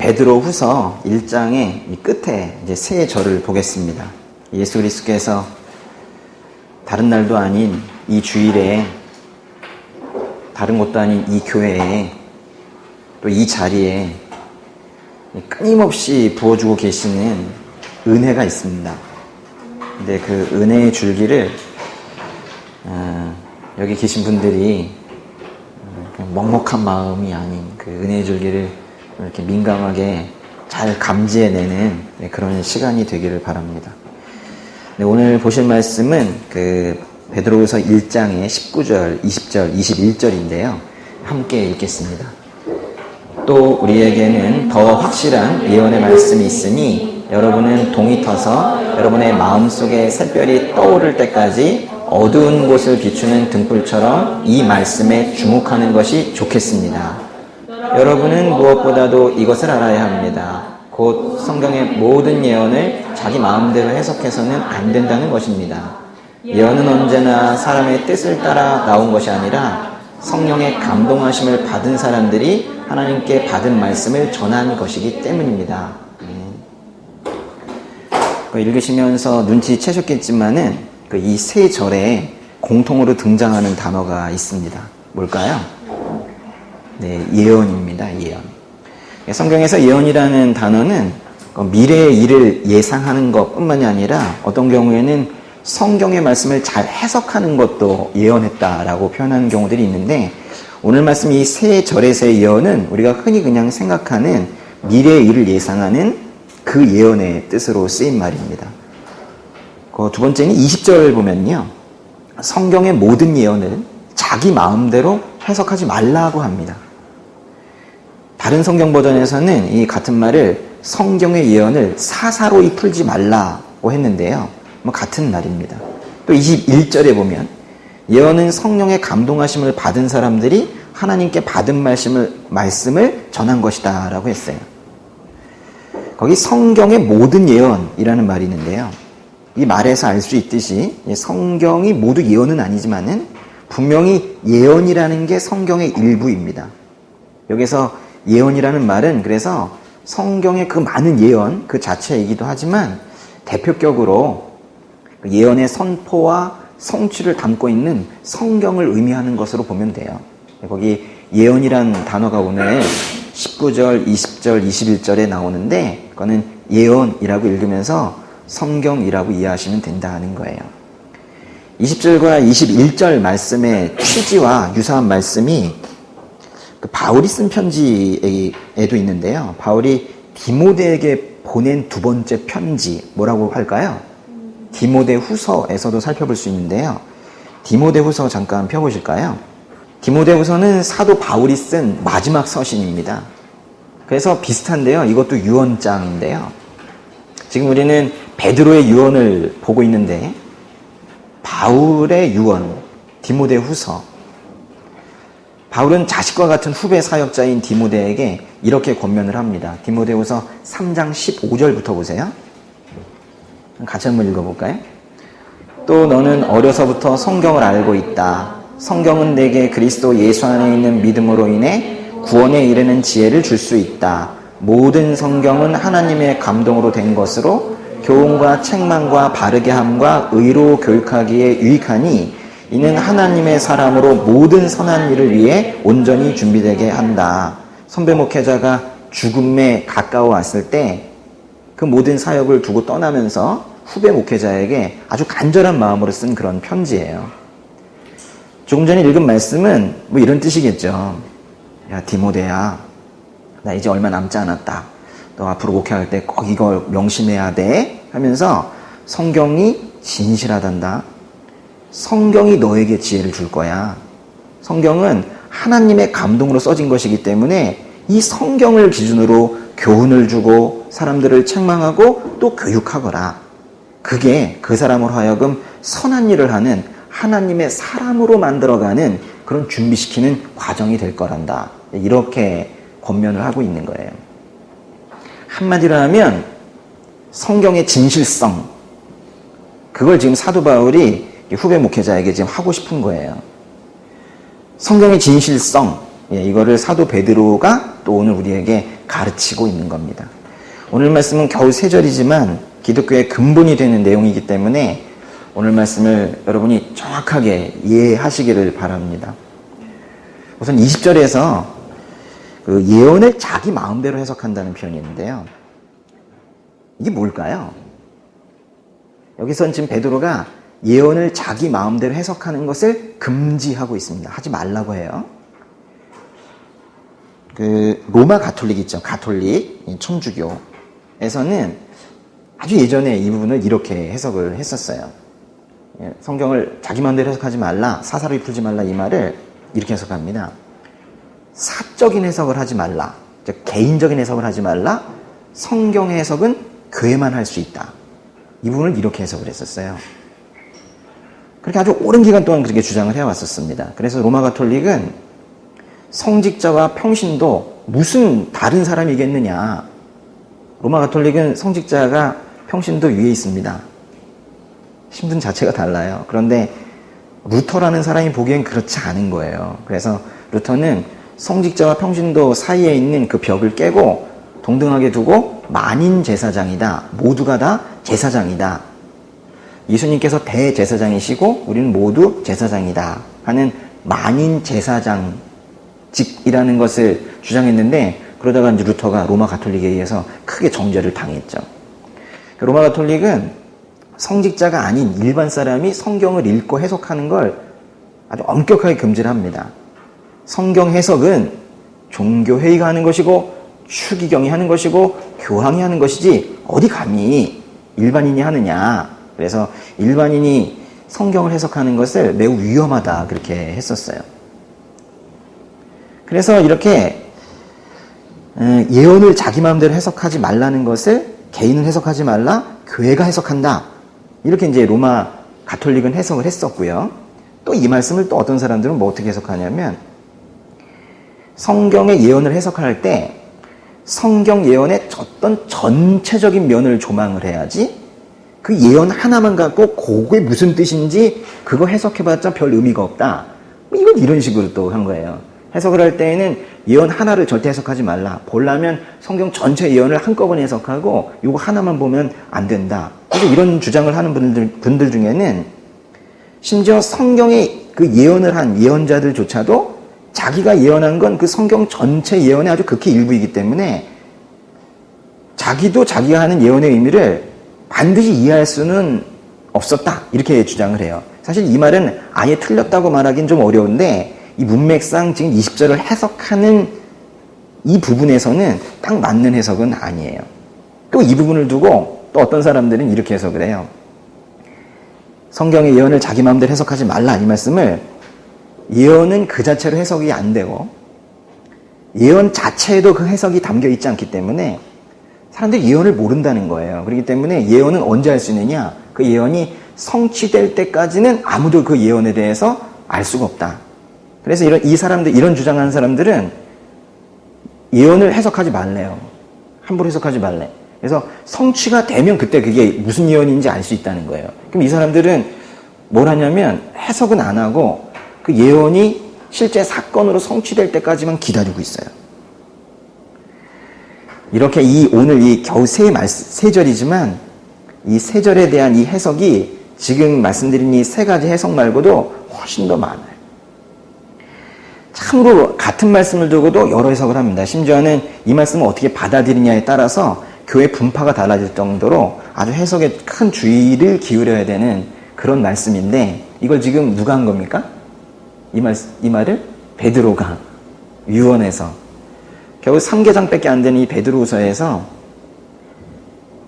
베드로 후서 1장의 이 끝에 이제 세 절을 보겠습니다. 예수 그리스도께서 다른 날도 아닌 이 주일에, 다른 곳도 아닌 이 교회에, 또 이 자리에 끊임없이 부어주고 계시는 은혜가 있습니다. 근데 그 은혜의 줄기를 여기 계신 분들이 먹먹한 마음이 아닌 그 은혜의 줄기를 이렇게 민감하게 잘 감지해내는 그런 시간이 되기를 바랍니다. 오늘 보실 말씀은 그 베드로후서 1장의 19절, 20절, 21절인데요. 함께 읽겠습니다. 또 우리에게는 더 확실한 예언의 말씀이 있으니 여러분은 동이 터서 여러분의 마음속에 샛별이 떠오를 때까지 어두운 곳을 비추는 등불처럼 이 말씀에 주목하는 것이 좋겠습니다. 여러분은 무엇보다도 이것을 알아야 합니다. 곧 성경의 모든 예언을 자기 마음대로 해석해서는 안 된다는 것입니다. 예언은 언제나 사람의 뜻을 따라 나온 것이 아니라 성령의 감동하심을 받은 사람들이 하나님께 받은 말씀을 전한 것이기 때문입니다. 읽으시면서 눈치채셨겠지만은 이 세 절에 공통으로 등장하는 단어가 있습니다. 뭘까요? 네, 예언입니다. 예언. 성경에서 예언이라는 단어는 미래의 일을 예상하는 것뿐만이 아니라 어떤 경우에는 성경의 말씀을 잘 해석하는 것도 예언했다라고 표현하는 경우들이 있는데, 오늘 말씀 이 세 절에서의 예언은 우리가 흔히 그냥 생각하는 미래의 일을 예상하는 그 예언의 뜻으로 쓰인 말입니다. 두 번째는 20절 보면요, 성경의 모든 예언을 자기 마음대로 해석하지 말라고 합니다. 다른 성경 버전에서는 이 같은 말을 성경의 예언을 사사로이 풀지 말라고 했는데요, 같은 말입니다. 또 21절에 보면 예언은 성령의 감동하심을 받은 사람들이 하나님께 받은 말씀을 전한 것이다 라고 했어요. 거기 성경의 모든 예언이라는 말이 있는데요, 이 말에서 알 수 있듯이 성경이 모두 예언은 아니지만은 분명히 예언이라는 게 성경의 일부입니다. 여기서 예언이라는 말은 그래서 성경의 그 많은 예언 그 자체이기도 하지만 대표격으로 예언의 선포와 성취를 담고 있는 성경을 의미하는 것으로 보면 돼요. 거기 예언이란 단어가 오늘 19절, 20절, 21절에 나오는데 그거는 예언이라고 읽으면서 성경이라고 이해하시면 된다는 거예요. 20절과 21절 말씀의 취지와 유사한 말씀이 바울이 쓴 편지에도 있는데요. 바울이 디모데에게 보낸 두 번째 편지, 뭐라고 할까요? 디모데후서에서도 살펴볼 수 있는데요. 디모데후서 잠깐 펴보실까요? 디모데후서는 사도 바울이 쓴 마지막 서신입니다. 그래서 비슷한데요. 이것도 유언장인데요. 지금 우리는 베드로의 유언을 보고 있는데 바울의 유언, 디모데후서. 바울은 자식과 같은 후배 사역자인 디모데에게 이렇게 권면을 합니다. 디모데후서 3장 15절부터 보세요. 같이 한번 읽어볼까요? 또 너는 어려서부터 성경을 알고 있다. 성경은 내게 그리스도 예수 안에 있는 믿음으로 인해 구원에 이르는 지혜를 줄 수 있다. 모든 성경은 하나님의 감동으로 된 것으로 교훈과 책망과 바르게 함과 의로 교육하기에 유익하니 이는 하나님의 사람으로 모든 선한 일을 위해 온전히 준비되게 한다. 선배 목회자가 죽음에 가까워 왔을 때 그 모든 사역을 두고 떠나면서 후배 목회자에게 아주 간절한 마음으로 쓴 그런 편지예요. 조금 전에 읽은 말씀은 뭐 이런 뜻이겠죠. 야, 디모데야, 나 이제 얼마 남지 않았다. 너 앞으로 목회할 때 꼭 이걸 명심해야 돼 하면서 성경이 진실하단다. 성경이 너에게 지혜를 줄 거야. 성경은 하나님의 감동으로 써진 것이기 때문에 이 성경을 기준으로 교훈을 주고 사람들을 책망하고 또 교육하거라. 그게 그 사람으로 하여금 선한 일을 하는 하나님의 사람으로 만들어가는 그런 준비시키는 과정이 될 거란다. 이렇게 권면을 하고 있는 거예요. 한마디로 하면 성경의 진실성, 그걸 지금 사도 바울이 후배 목회자에게 지금 하고 싶은 거예요. 성경의 진실성, 이거를 사도 베드로가 또 오늘 우리에게 가르치고 있는 겁니다. 오늘 말씀은 겨우 3절이지만 기독교의 근본이 되는 내용이기 때문에 오늘 말씀을 여러분이 정확하게 이해하시기를 바랍니다. 우선 20절에서 그 예언을 자기 마음대로 해석한다는 표현이 있는데요. 이게 뭘까요? 여기서는 지금 베드로가 예언을 자기 마음대로 해석하는 것을 금지하고 있습니다. 하지 말라고 해요. 그 로마 가톨릭 있죠. 가톨릭 천주교에서는 아주 예전에 이 부분을 이렇게 해석을 했었어요. 성경을 자기 마음대로 해석하지 말라, 사사로이 풀지 말라, 이 말을 이렇게 해석합니다. 사적인 해석을 하지 말라, 즉 개인적인 해석을 하지 말라, 성경의 해석은 교회만 할 수 있다. 이 부분을 이렇게 해석을 했었어요. 그렇게 아주 오랜 기간 동안 그렇게 주장을 해왔었습니다. 그래서 로마 가톨릭은 성직자와 평신도 무슨 다른 사람이겠느냐. 로마 가톨릭은 성직자가 평신도 위에 있습니다. 신분 자체가 달라요. 그런데 루터라는 사람이 보기엔 그렇지 않은 거예요. 그래서 루터는 성직자와 평신도 사이에 있는 그 벽을 깨고 동등하게 두고 만인 제사장이다. 모두가 다 제사장이다. 예수님께서 대제사장이시고 우리는 모두 제사장이다 하는 만인 제사장직이라는 것을 주장했는데, 그러다가 이제 루터가 로마 가톨릭에 의해서 크게 정죄를 당했죠. 로마 가톨릭은 성직자가 아닌 일반 사람이 성경을 읽고 해석하는 걸 아주 엄격하게 금지를 합니다. 성경 해석은 종교회의가 하는 것이고 추기경이 하는 것이고 교황이 하는 것이지 어디 감히 일반인이 하느냐. 그래서 일반인이 성경을 해석하는 것을 매우 위험하다 그렇게 했었어요. 그래서 이렇게 예언을 자기 마음대로 해석하지 말라는 것을 개인은 해석하지 말라, 교회가 해석한다. 이렇게 이제 로마 가톨릭은 해석을 했었고요. 또 이 말씀을 또 어떤 사람들은 뭐 어떻게 해석하냐면, 성경의 예언을 해석할 때 성경 예언의 어떤 전체적인 면을 조망을 해야지, 그 예언 하나만 갖고 그게 무슨 뜻인지 그거 해석해봤자 별 의미가 없다. 이건 이런 식으로 또 한 거예요. 해석을 할 때에는 예언 하나를 절대 해석하지 말라. 보려면 성경 전체 예언을 한꺼번에 해석하고 이거 하나만 보면 안 된다. 그래서 이런 주장을 하는 분들 중에는 심지어 성경에 그 예언을 한 예언자들조차도 자기가 예언한 건 그 성경 전체 예언의 아주 극히 일부이기 때문에 자기도 자기가 하는 예언의 의미를 반드시 이해할 수는 없었다. 이렇게 주장을 해요. 사실 이 말은 아예 틀렸다고 말하기는 좀 어려운데, 이 문맥상 지금 20절을 해석하는 이 부분에서는 딱 맞는 해석은 아니에요. 또 이 부분을 두고 또 어떤 사람들은 이렇게 해석을 해요. 성경의 예언을 자기 마음대로 해석하지 말라, 이 말씀을 예언은 그 자체로 해석이 안 되고 예언 자체에도 그 해석이 담겨 있지 않기 때문에 사람들이 예언을 모른다는 거예요. 그렇기 때문에 예언은 언제 할 수 있느냐? 그 예언이 성취될 때까지는 아무도 그 예언에 대해서 알 수가 없다. 그래서 이런 주장하는 사람들은 예언을 해석하지 말래요. 함부로 해석하지 말래. 그래서 성취가 되면 그때 그게 무슨 예언인지 알 수 있다는 거예요. 그럼 이 사람들은 뭘 하냐면 해석은 안 하고 그 예언이 실제 사건으로 성취될 때까지만 기다리고 있어요. 이렇게 오늘 이 겨우 세 절이지만 이 세 절에 대한 이 해석이 지금 말씀드린 이 세 가지 해석 말고도 훨씬 더 많아요. 참으로 같은 말씀을 두고도 여러 해석을 합니다. 심지어는 이 말씀을 어떻게 받아들이냐에 따라서 교회 분파가 달라질 정도로 아주 해석에 큰 주의를 기울여야 되는 그런 말씀인데, 이걸 지금 누가 한 겁니까? 이 말을 베드로가 유언해서 겨우 3개장밖에 안 되는 이 베드로후서에서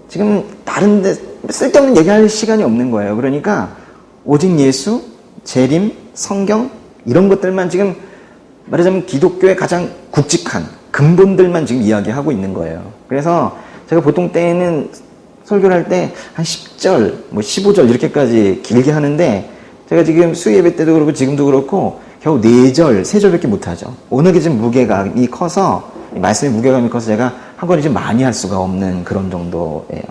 지금 다른 데 쓸데없는 얘기할 시간이 없는 거예요. 그러니까 오직 예수, 재림, 성경 이런 것들만 지금 말하자면 기독교의 가장 굵직한 근본들만 지금 이야기하고 있는 거예요. 그래서 제가 보통 때에는 설교를 할 때 한 10절, 15절 이렇게까지 길게 하는데, 제가 지금 수예배 때도 그렇고 지금도 그렇고 겨우 4절, 3절밖에 못하죠. 워낙에 지금 무게감이 커서, 말씀의 무게감이 커서 제가 한 번에 좀 많이 할 수가 없는 그런 정도예요.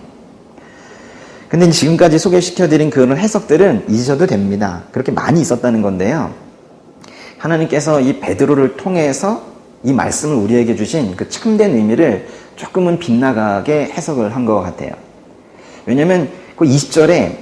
근데 지금까지 소개시켜드린 그런 해석들은 잊으셔도 됩니다. 그렇게 많이 있었다는 건데요. 하나님께서 이 베드로를 통해서 이 말씀을 우리에게 주신 그 참된 의미를 조금은 빗나가게 해석을 한 것 같아요. 왜냐면 그 20절에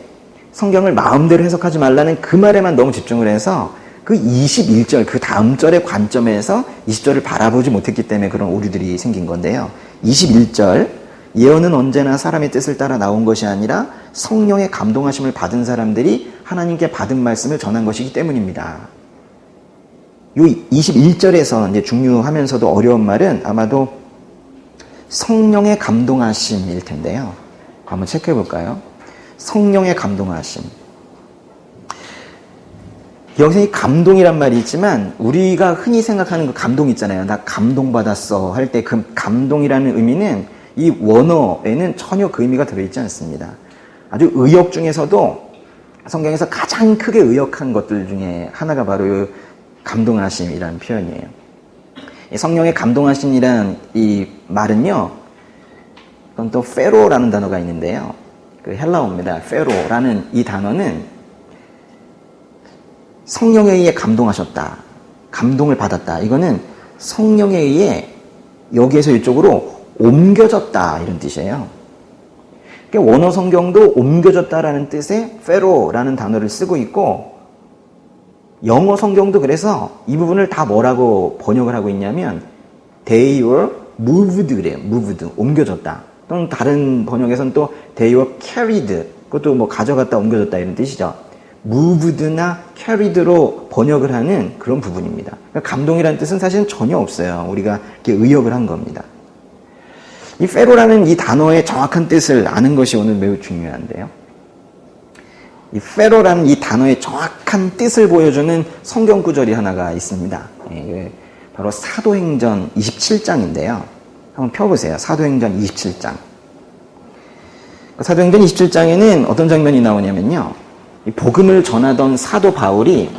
성경을 마음대로 해석하지 말라는 그 말에만 너무 집중을 해서 그 21절, 그 다음 절의 관점에서 20절을 바라보지 못했기 때문에 그런 오류들이 생긴 건데요. 21절, 예언은 언제나 사람의 뜻을 따라 나온 것이 아니라 성령의 감동하심을 받은 사람들이 하나님께 받은 말씀을 전한 것이기 때문입니다. 요 21절에서 이제 중요하면서도 어려운 말은 아마도 성령의 감동하심일 텐데요. 한번 체크해 볼까요? 성령의 감동하심. 여기서 이 감동이란 말이 있지만 우리가 흔히 생각하는 그 감동 있잖아요. 나 감동받았어 할 때 그 감동이라는 의미는 이 원어에는 전혀 그 의미가 들어있지 않습니다. 아주 의역 중에서도 성경에서 가장 크게 의역한 것들 중에 하나가 바로 감동하심이라는 표현이에요. 성령의 감동하심이란 이 말은요, 그건 또 페로라는 단어가 있는데요. 그 헬라어입니다. 페로라는 이 단어는 성령에 의해 감동하셨다, 감동을 받았다. 이거는 성령에 의해 여기에서 이쪽으로 옮겨졌다 이런 뜻이에요. 그러니까 원어 성경도 옮겨졌다라는 뜻의 페로라는 단어를 쓰고 있고 영어 성경도 그래서 이 부분을 다 뭐라고 번역을 하고 있냐면 they were moved 그래요. moved, 옮겨졌다. 또는 다른 번역에서는 또 they were carried, 그것도 뭐 가져갔다 옮겨졌다 이런 뜻이죠. moved나 carried로 번역을 하는 그런 부분입니다. 그러니까 감동이라는 뜻은 사실은 전혀 없어요. 우리가 이렇게 의역을 한 겁니다. 이 페로라는 이 단어의 정확한 뜻을 아는 것이 오늘 매우 중요한데요. 이 페로라는 이 단어의 정확한 뜻을 보여주는 성경 구절이 하나가 있습니다. 바로 사도행전 27장인데요. 한번 펴보세요. 사도행전 27장. 사도행전 27장에는 어떤 장면이 나오냐면요. 이 복음을 전하던 사도 바울이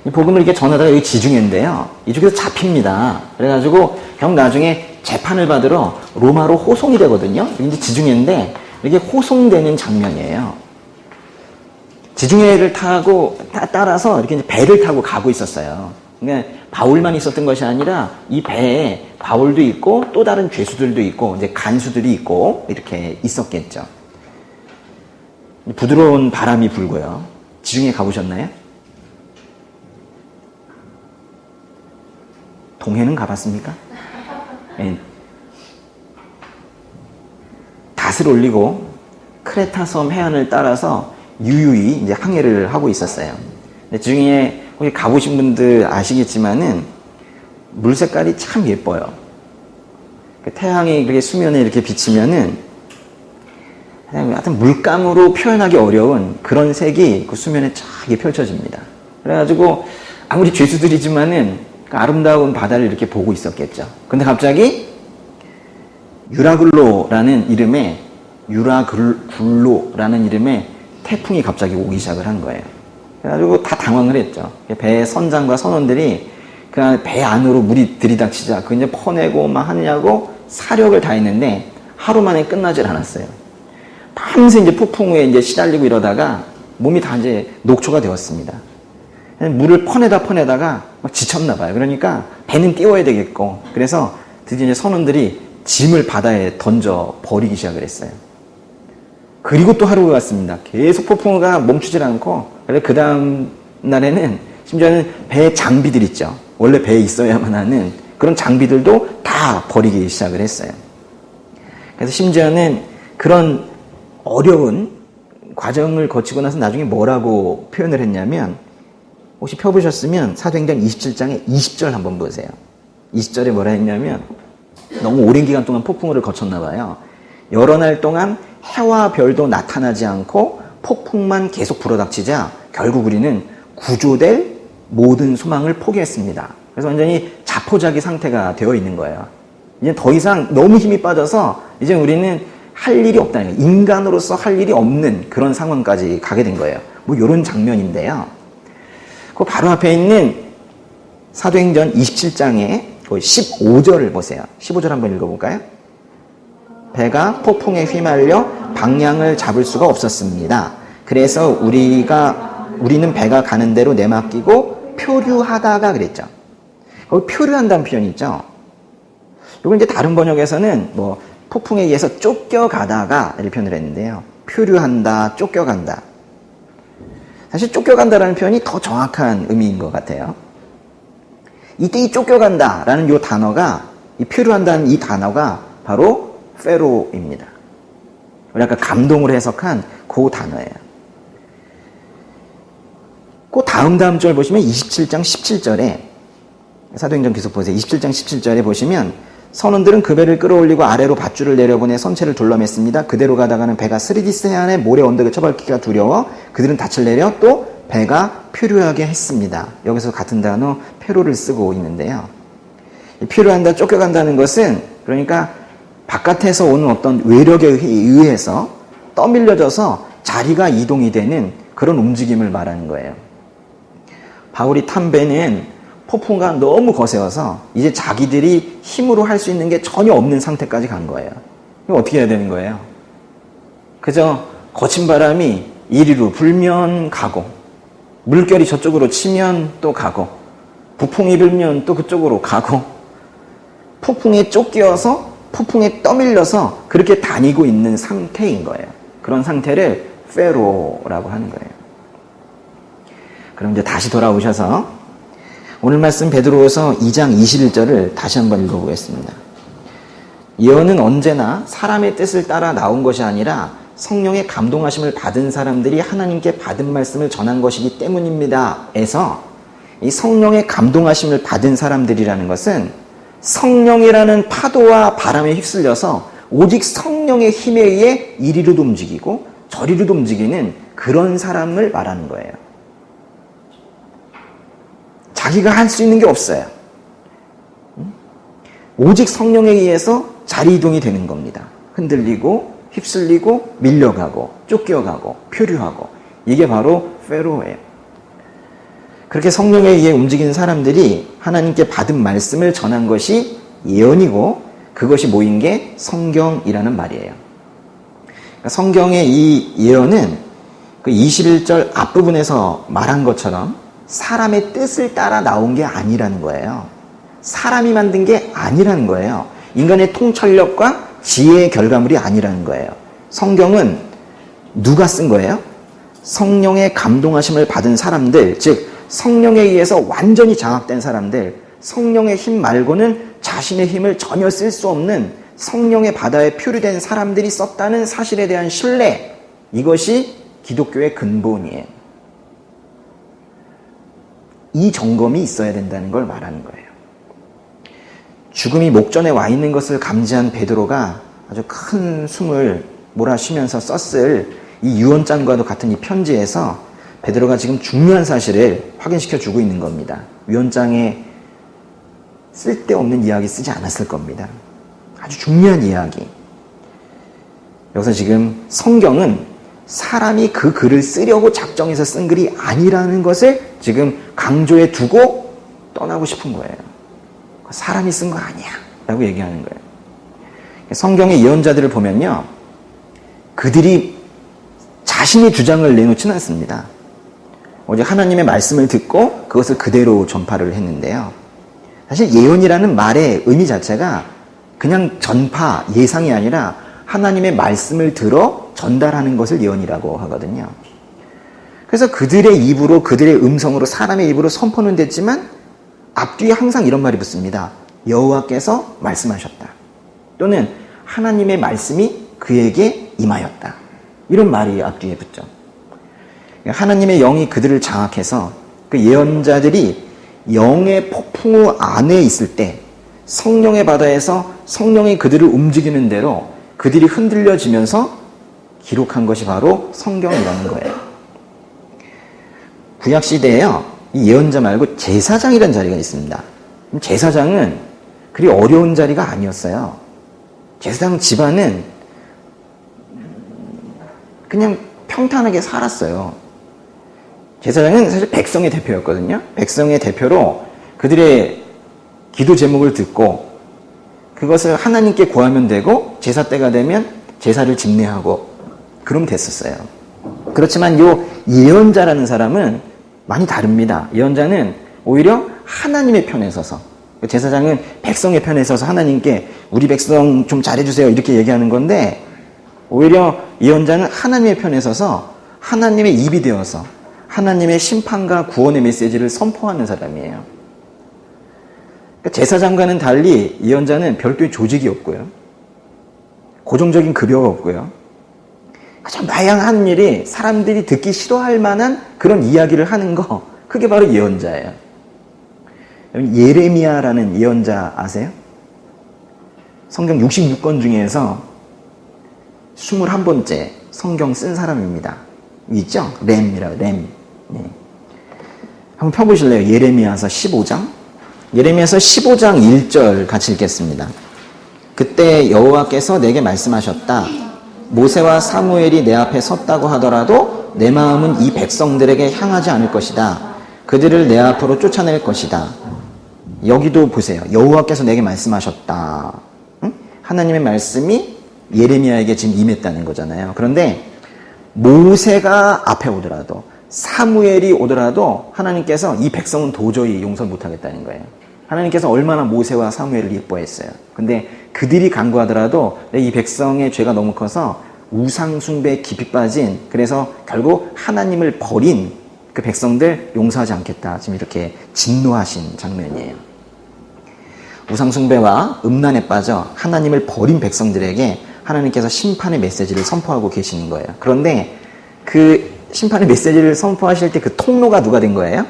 이 복음을 이렇게 전하다가 여기 지중해인데요. 이쪽에서 잡힙니다. 그래가지고 결국 나중에 재판을 받으러 로마로 호송이 되거든요. 이제 지중해인데 이렇게 호송되는 장면이에요. 지중해를 타고 따라서 이렇게 이제 배를 타고 가고 있었어요. 그러니까 바울만 있었던 것이 아니라 이 배에 바울도 있고 또 다른 죄수들도 있고 이제 간수들이 있고 이렇게 있었겠죠. 부드러운 바람이 불고요. 지중해 가보셨나요? 동해는 가봤습니까? 네. 닷을 올리고 크레타 섬 해안을 따라서 유유히 이제 항해를 하고 있었어요. 근데 지중해 혹시 가보신 분들 아시겠지만은 물 색깔이 참 예뻐요. 태양이 그렇게 수면에 이렇게 비치면은 하여튼 물감으로 표현하기 어려운 그런 색이 그 수면에 쫙 펼쳐집니다. 그래가지고 아무리 죄수들이지만은 그 아름다운 바다를 이렇게 보고 있었겠죠. 근데 갑자기 유라굴로라는 이름의 태풍이 갑자기 오기 시작을 한 거예요. 그래가지고 다 당황을 했죠. 배 선장과 선원들이 그 배 안으로 물이 들이닥치자 그 이제 퍼내고 막 하느냐고 사력을 다했는데 하루 만에 끝나질 않았어요. 밤새 이제 폭풍우에 이제 시달리고 이러다가 몸이 다 이제 녹초가 되었습니다. 물을 퍼내다가 막 지쳤나 봐요. 그러니까 배는 띄워야 되겠고 그래서 드디어 이제 선원들이 짐을 바다에 던져 버리기 시작을 했어요. 그리고 또 하루가 갔습니다. 계속 폭풍우가 멈추질 않고 그 다음 날에는 심지어는 배의 장비들 있죠. 원래 배에 있어야만 하는 그런 장비들도 다 버리기 시작을 했어요. 그래서 심지어는 그런 어려운 과정을 거치고 나서 나중에 뭐라고 표현을 했냐면 혹시 펴보셨으면 사도행전 27장의 20절 한번 보세요. 20절에 뭐라 했냐면 너무 오랜 기간 동안 폭풍우를 거쳤나 봐요. 여러 날 동안 해와 별도 나타나지 않고 폭풍만 계속 불어닥치자 결국 우리는 구조될 모든 소망을 포기했습니다. 그래서 완전히 자포자기 상태가 되어 있는 거예요. 이제 더 이상 너무 힘이 빠져서 이제 우리는 할 일이 없다는 거예요. 인간으로서 할 일이 없는 그런 상황까지 가게 된 거예요. 뭐 이런 장면인데요. 그 바로 앞에 있는 사도행전 27장의 15절을 보세요. 15절 한번 읽어볼까요? 배가 폭풍에 휘말려 방향을 잡을 수가 없었습니다. 그래서 우리는 배가 가는 대로 내맡기고 표류하다가 그랬죠. 거기 표류한다는 표현이 있죠. 이걸 이제 다른 번역에서는 뭐 폭풍에 의해서 쫓겨가다가 이렇게 표현을 했는데요. 표류한다, 쫓겨간다. 사실 쫓겨간다라는 표현이 더 정확한 의미인 것 같아요. 이때 이 쫓겨간다라는 이 단어가, 이 표류한다는 이 단어가 바로 페로입니다. 우리 아까 감동으로 해석한 그 단어예요. 그 다음 절 보시면 27장 17절에 사도행전 계속 보세요. 27장 17절에 보시면 선원들은 그 배를 끌어올리고 아래로 밧줄을 내려보내 선체를 둘러맸습니다. 그대로 가다가는 배가 스리디스 해안의 모래 언덕에 처박히기가 두려워 그들은 닻을 내려 또 배가 표류하게 했습니다. 여기서 같은 단어 페로를 쓰고 있는데요. 표류한다, 쫓겨간다는 것은 그러니까 바깥에서 오는 어떤 외력에 의해서 떠밀려져서 자리가 이동이 되는 그런 움직임을 말하는 거예요. 바울이 탄 배는 폭풍과 너무 거세어서 이제 자기들이 힘으로 할 수 있는 게 전혀 없는 상태까지 간 거예요. 그럼 어떻게 해야 되는 거예요? 그저 거친 바람이 이리로 불면 가고, 물결이 저쪽으로 치면 또 가고, 북풍이 불면 또 그쪽으로 가고, 폭풍에 쫓겨서 폭풍에 떠밀려서 그렇게 다니고 있는 상태인 거예요. 그런 상태를 페로라고 하는 거예요. 그럼 이제 다시 돌아오셔서 오늘 말씀 베드로후서 2장 21절을 다시 한번 읽어보겠습니다. 예언은 언제나 사람의 뜻을 따라 나온 것이 아니라 성령의 감동하심을 받은 사람들이 하나님께 받은 말씀을 전한 것이기 때문입니다. 에서 이 성령의 감동하심을 받은 사람들이라는 것은 성령이라는 파도와 바람에 휩쓸려서 오직 성령의 힘에 의해 이리로도 움직이고 저리로도 움직이는 그런 사람을 말하는 거예요. 자기가 할 수 있는 게 없어요. 오직 성령에 의해서 자리 이동이 되는 겁니다. 흔들리고 휩쓸리고 밀려가고 쫓겨가고 표류하고, 이게 바로 페로예요. 그렇게 성령에 의해 움직이는 사람들이 하나님께 받은 말씀을 전한 것이 예언이고, 그것이 모인 게 성경이라는 말이에요. 그러니까 성경의 이 예언은 그 21절 앞부분에서 말한 것처럼 사람의 뜻을 따라 나온 게 아니라는 거예요. 사람이 만든 게 아니라는 거예요. 인간의 통찰력과 지혜의 결과물이 아니라는 거예요. 성경은 누가 쓴 거예요? 성령의 감동하심을 받은 사람들, 즉 성령에 의해서 완전히 장악된 사람들, 성령의 힘 말고는 자신의 힘을 전혀 쓸 수 없는 성령의 바다에 표류된 사람들이 썼다는 사실에 대한 신뢰, 이것이 기독교의 근본이에요. 이 점검이 있어야 된다는 걸 말하는 거예요. 죽음이 목전에 와 있는 것을 감지한 베드로가 아주 큰 숨을 몰아쉬면서 썼을 이 유언장과도 같은 이 편지에서 베드로가 지금 중요한 사실을 확인시켜 주고 있는 겁니다. 유언장에 쓸데없는 이야기 쓰지 않았을 겁니다. 아주 중요한 이야기. 여기서 지금 성경은 사람이 그 글을 쓰려고 작정해서 쓴 글이 아니라는 것을 지금 강조해 두고 떠나고 싶은 거예요. 사람이 쓴 거 아니야 라고 얘기하는 거예요. 성경의 예언자들을 보면요, 그들이 자신의 주장을 내놓지는 않습니다. 오직 하나님의 말씀을 듣고 그것을 그대로 전파를 했는데요, 사실 예언이라는 말의 의미 자체가 그냥 전파, 예상이 아니라 하나님의 말씀을 들어 전달하는 것을 예언이라고 하거든요. 그래서 그들의 입으로, 그들의 음성으로, 사람의 입으로 선포는 됐지만 앞뒤에 항상 이런 말이 붙습니다. 여호와께서 말씀하셨다. 또는 하나님의 말씀이 그에게 임하였다. 이런 말이 앞뒤에 붙죠. 하나님의 영이 그들을 장악해서 그 예언자들이 영의 폭풍우 안에 있을 때 성령의 바다에서 성령이 그들을 움직이는 대로 그들이 흔들려지면서 기록한 것이 바로 성경이라는 거예요. 구약시대에요, 이 예언자 말고 제사장이라는 자리가 있습니다. 제사장은 그리 어려운 자리가 아니었어요. 제사장 집안은 그냥 평탄하게 살았어요. 제사장은 사실 백성의 대표였거든요. 백성의 대표로 그들의 기도 제목을 듣고 그것을 하나님께 구하면 되고, 제사 때가 되면 제사를 집례하고 그러면 됐었어요. 그렇지만 요 예언자라는 사람은 많이 다릅니다. 예언자는 오히려 하나님의 편에 서서 제사장은 백성의 편에 서서 하나님께 우리 백성 좀 잘해주세요 이렇게 얘기하는 건데, 오히려 예언자는 하나님의 편에 서서 하나님의 입이 되어서 하나님의 심판과 구원의 메시지를 선포하는 사람이에요. 제사장과는 달리 예언자는 별도의 조직이 없고요, 고정적인 급여가 없고요, 가장 다양한 일이 사람들이 듣기 싫어할 만한 그런 이야기를 하는 거, 그게 바로 예언자예요. 예레미야라는 예언자 아세요? 성경 66권 중에서 21번째 성경 쓴 사람입니다. 있죠? 램이라고, 램. 네. 한번 펴보실래요? 예레미야서 15장? 예레미야서 15장 1절 같이 읽겠습니다. 그때 여호와께서 내게 말씀하셨다. 모세와 사무엘이 내 앞에 섰다고 하더라도 내 마음은 이 백성들에게 향하지 않을 것이다. 그들을 내 앞으로 쫓아낼 것이다. 여기도 보세요. 여호와께서 내게 말씀하셨다. 응? 하나님의 말씀이 예레미야에게 지금 임했다는 거잖아요. 그런데 모세가 앞에 오더라도, 사무엘이 오더라도 하나님께서 이 백성은 도저히 용서 못하겠다는 거예요. 하나님께서 얼마나 모세와 사무엘을 예뻐했어요. 근데 그들이 간구하더라도 이 백성의 죄가 너무 커서 우상 숭배에 깊이 빠진, 그래서 결국 하나님을 버린 그 백성들 용서하지 않겠다, 지금 이렇게 진노하신 장면이에요. 우상 숭배와 음란에 빠져 하나님을 버린 백성들에게 하나님께서 심판의 메시지를 선포하고 계시는 거예요. 그런데 그 심판의 메시지를 선포하실 때 그 통로가 누가 된 거예요?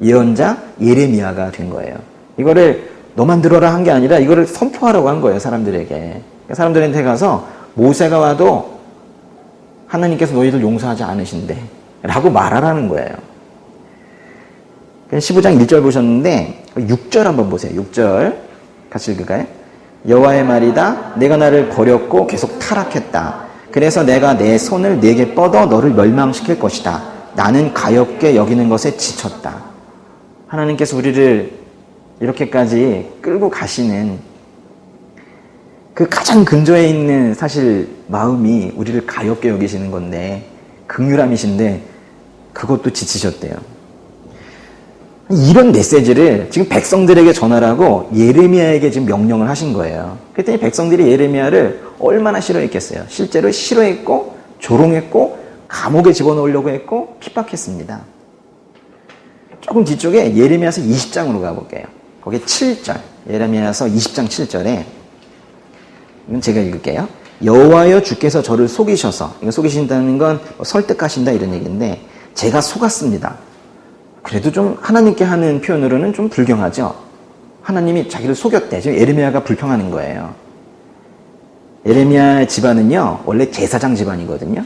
예언자 예레미야가 된 거예요. 이거를 너만 들어라 한 게 아니라 이거를 선포하라고 한 거예요, 사람들에게. 사람들한테 가서 모세가 와도 하나님께서 너희들 용서하지 않으신대 라고 말하라는 거예요. 15장 1절 보셨는데 6절 한번 보세요. 6절 같이 읽을까요? 여호와의 말이다. 내가 나를 버렸고 계속 타락했다. 그래서 내가 내 손을 네게 뻗어 너를 멸망시킬 것이다. 나는 가엾게 여기는 것에 지쳤다. 하나님께서 우리를 이렇게까지 끌고 가시는 그 가장 근저에 있는 사실 마음이 우리를 가엾게 여기시는 건데, 긍휼함이신데 그것도 지치셨대요. 이런 메시지를 지금 백성들에게 전하라고 예레미야에게 지금 명령을 하신 거예요. 그랬더니 백성들이 예레미야를 얼마나 싫어했겠어요. 실제로 싫어했고 조롱했고 감옥에 집어넣으려고 했고 핍박했습니다. 조금 뒤쪽에 예레미야서 20장으로 가볼게요. 거기에 7절, 예레미야서 20장 7절에, 이건 제가 읽을게요. 여호와여 주께서 저를 속이셔서, 이거 속이신다는 건 설득하신다 이런 얘기인데, 제가 속았습니다. 그래도 좀 하나님께 하는 표현으로는 좀 불경하죠. 하나님이 자기를 속였대. 지금 예레미야가 불평하는 거예요. 예레미야 집안은요 원래 제사장 집안이거든요.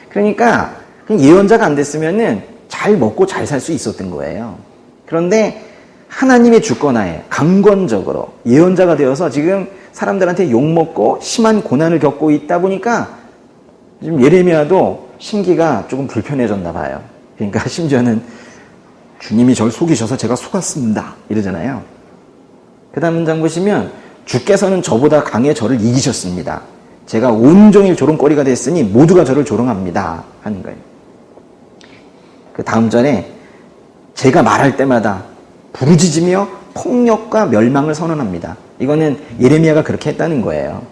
그러니까 예언자가 안 됐으면은 잘 먹고 잘 살 수 있었던 거예요. 그런데 하나님의 주권하에 강권적으로 예언자가 되어서 지금 사람들한테 욕먹고 심한 고난을 겪고 있다 보니까 지금 예레미야도 심기가 조금 불편해졌나 봐요. 그러니까 심지어는 주님이 저를 속이셔서 제가 속았습니다 이러잖아요. 그 다음 문장 보시면 주께서는 저보다 강해 저를 이기셨습니다. 제가 온종일 조롱거리가 됐으니 모두가 저를 조롱합니다 하는 거예요. 그 다음 절에 제가 말할 때마다 부르짖으며 폭력과 멸망을 선언합니다. 이거는 예레미야가 그렇게 했다는 거예요.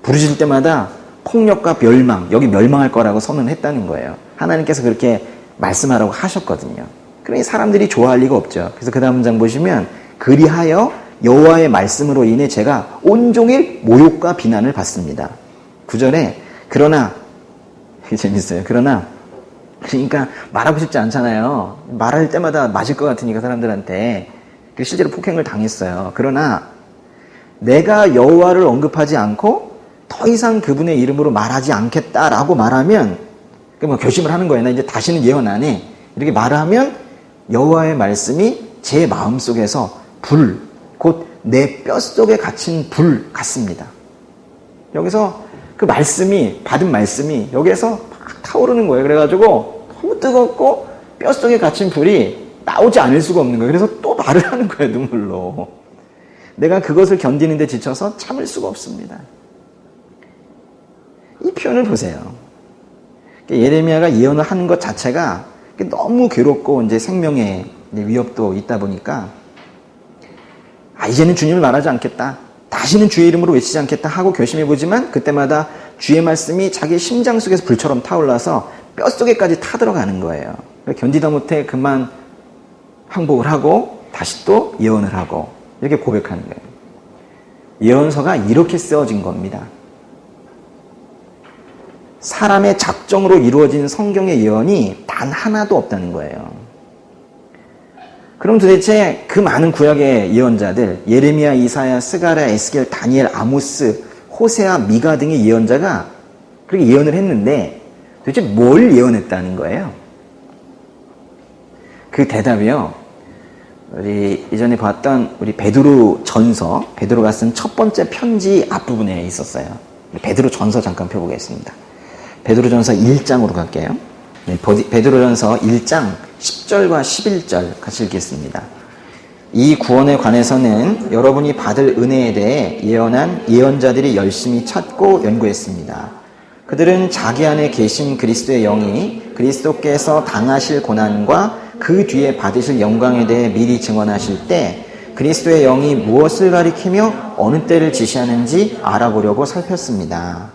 부르짖을 때마다 폭력과 멸망, 여기 멸망할 거라고 선언했다는 거예요. 하나님께서 그렇게 말씀하라고 하셨거든요. 그러니 사람들이 좋아할 리가 없죠. 그래서 그 다음 문장 보시면 그리하여 여호와의 말씀으로 인해 제가 온종일 모욕과 비난을 받습니다. 9절에 그러나, 재밌어요. 그러나, 그러니까 말하고 싶지 않잖아요. 말할 때마다 맞을 것 같으니까 사람들한테. 실제로 폭행을 당했어요. 그러나 내가 여호와를 언급하지 않고 더 이상 그분의 이름으로 말하지 않겠다라고 말하면, 뭐 결심을 하는 거예요. 나 이제 다시는 예언 안 해. 이렇게 말하면 여호와의 말씀이 제 마음속에서 불, 곧 내 뼛속에 갇힌 불 같습니다. 여기서 그 말씀이, 받은 말씀이 여기에서 막 타오르는 거예요. 그래가지고 너무 뜨겁고 뼛속에 갇힌 불이 나오지 않을 수가 없는 거예요. 그래서 또 말을 하는 거예요, 눈물로. 내가 그것을 견디는데 지쳐서 참을 수가 없습니다. 이 표현을 보세요. 예레미야가 예언을 하는 것 자체가 너무 괴롭고 이제 생명의 위협도 있다 보니까 이제는 주님을 말하지 않겠다. 다시는 주의 이름으로 외치지 않겠다 하고 결심해보지만 그때마다 주의 말씀이 자기 심장 속에서 불처럼 타올라서 뼛속에까지 타들어가는 거예요. 견디다 못해 그만 항복을 하고 다시 또 예언을 하고 이렇게 고백하는 거예요. 예언서가 이렇게 쓰여진 겁니다. 사람의 작정으로 이루어진 성경의 예언이 단 하나도 없다는 거예요. 그럼 도대체 그 많은 구약의 예언자들, 예레미야, 이사야, 스가랴, 에스겔, 다니엘, 아모스, 호세아, 미가 등의 예언자가 그렇게 예언을 했는데 도대체 뭘 예언했다는 거예요? 그 대답이요. 우리 이전에 봤던 우리 베드로 전서, 베드로가 쓴 첫 번째 편지 앞부분에 있었어요. 베드로 전서 잠깐 펴보겠습니다. 베드로 전서 1장으로 갈게요. 네, 베드로 전서 1장 10절과 11절 같이 읽겠습니다. 이 구원에 관해서는 여러분이 받을 은혜에 대해 예언한 예언자들이 열심히 찾고 연구했습니다. 그들은 자기 안에 계신 그리스도의 영이 그리스도께서 당하실 고난과 그 뒤에 받으실 영광에 대해 미리 증언하실 때 그리스도의 영이 무엇을 가리키며 어느 때를 지시하는지 알아보려고 살폈습니다.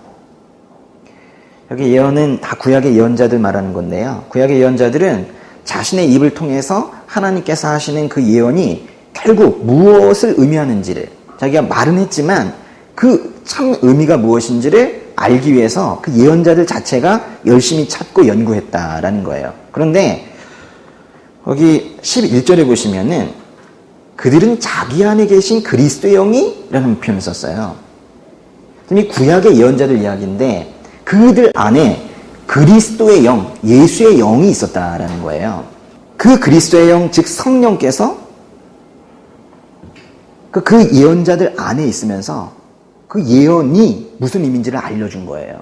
여기 예언은 다 구약의 예언자들 말하는 건데요. 구약의 예언자들은 자신의 입을 통해서 하나님께서 하시는 그 예언이 결국 무엇을 의미하는지를 자기가 말은 했지만 그 참 의미가 무엇인지를 알기 위해서 그 예언자들 자체가 열심히 찾고 연구했다라는 거예요. 그런데 거기 11절에 보시면은 그들은 자기 안에 계신 그리스도의 영이 라는 표현을 썼어요. 이 구약의 예언자들 이야기인데 그들 안에 그리스도의 영, 예수의 영이 있었다라는 거예요. 그 그리스도의 영, 즉 성령께서 그 예언자들 안에 있으면서 그 예언이 무슨 의미인지를 알려준 거예요.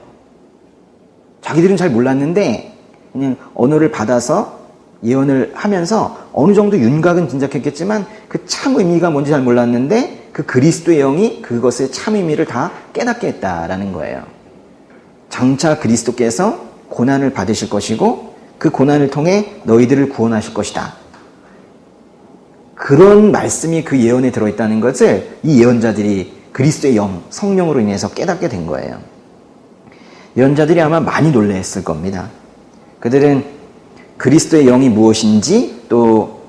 자기들은 잘 몰랐는데 그냥 언어를 받아서 예언을 하면서 어느 정도 윤곽은 짐작했겠지만 그 참 의미가 뭔지 잘 몰랐는데 그 그리스도의 영이 그것의 참 의미를 다 깨닫게 했다라는 거예요. 장차 그리스도께서 고난을 받으실 것이고 그 고난을 통해 너희들을 구원하실 것이다. 그런 말씀이 그 예언에 들어있다는 것을 이 예언자들이 그리스도의 영, 성령으로 인해서 깨닫게 된 거예요. 예언자들이 아마 많이 놀라했을 겁니다. 그들은 그리스도의 영이 무엇인지 또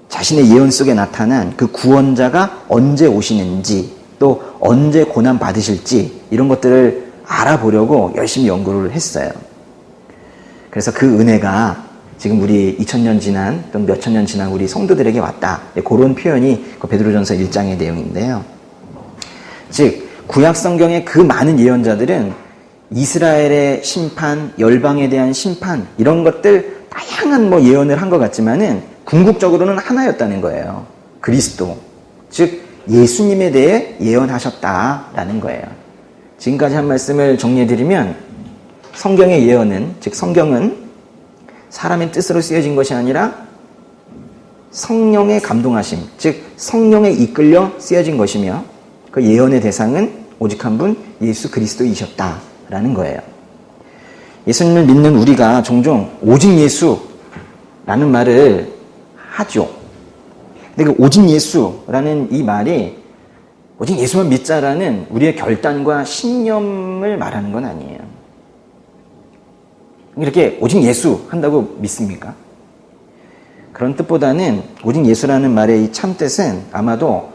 자신의 예언 속에 나타난 그 구원자가 언제 오시는지 또 언제 고난 받으실지 이런 것들을 알아보려고 열심히 연구를 했어요. 그래서 그 은혜가 지금 우리 2000년 지난 또는 몇천 년 지난 우리 성도들에게 왔다. 그런 표현이 그 베드로전서 1장의 내용인데요. 즉 구약 성경의 그 많은 예언자들은 이스라엘의 심판, 열방에 대한 심판 이런 것들 다양한 예언을 한 것 같지만은 궁극적으로는 하나였다는 거예요. 그리스도, 즉 예수님에 대해 예언하셨다라는 거예요. 지금까지 한 말씀을 정리해드리면 성경의 예언은, 즉 성경은 사람의 뜻으로 쓰여진 것이 아니라 성령의 감동하심, 즉 성령에 이끌려 쓰여진 것이며 그 예언의 대상은 오직 한 분 예수 그리스도이셨다라는 거예요. 예수님을 믿는 우리가 종종 오직 예수라는 말을 하죠. 근데 그 오직 예수라는 이 말이 오직 예수만 믿자라는 우리의 결단과 신념을 말하는 건 아니에요. 이렇게 오직 예수 한다고 믿습니까? 그런 뜻보다는 오직 예수라는 말의 이 참뜻은 아마도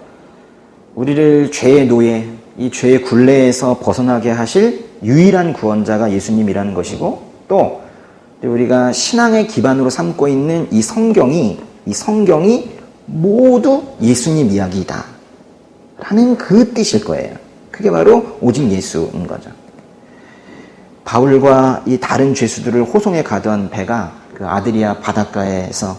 우리를 죄의 노예, 이 죄의 굴레에서 벗어나게 하실 유일한 구원자가 예수님이라는 것이고 또 우리가 신앙의 기반으로 삼고 있는 이 성경이 모두 예수님 이야기다 라는 그 뜻일 거예요. 그게 바로 오직 예수인 거죠. 바울과 이 다른 죄수들을 호송해 가던 배가 그 아드리아 바닷가에서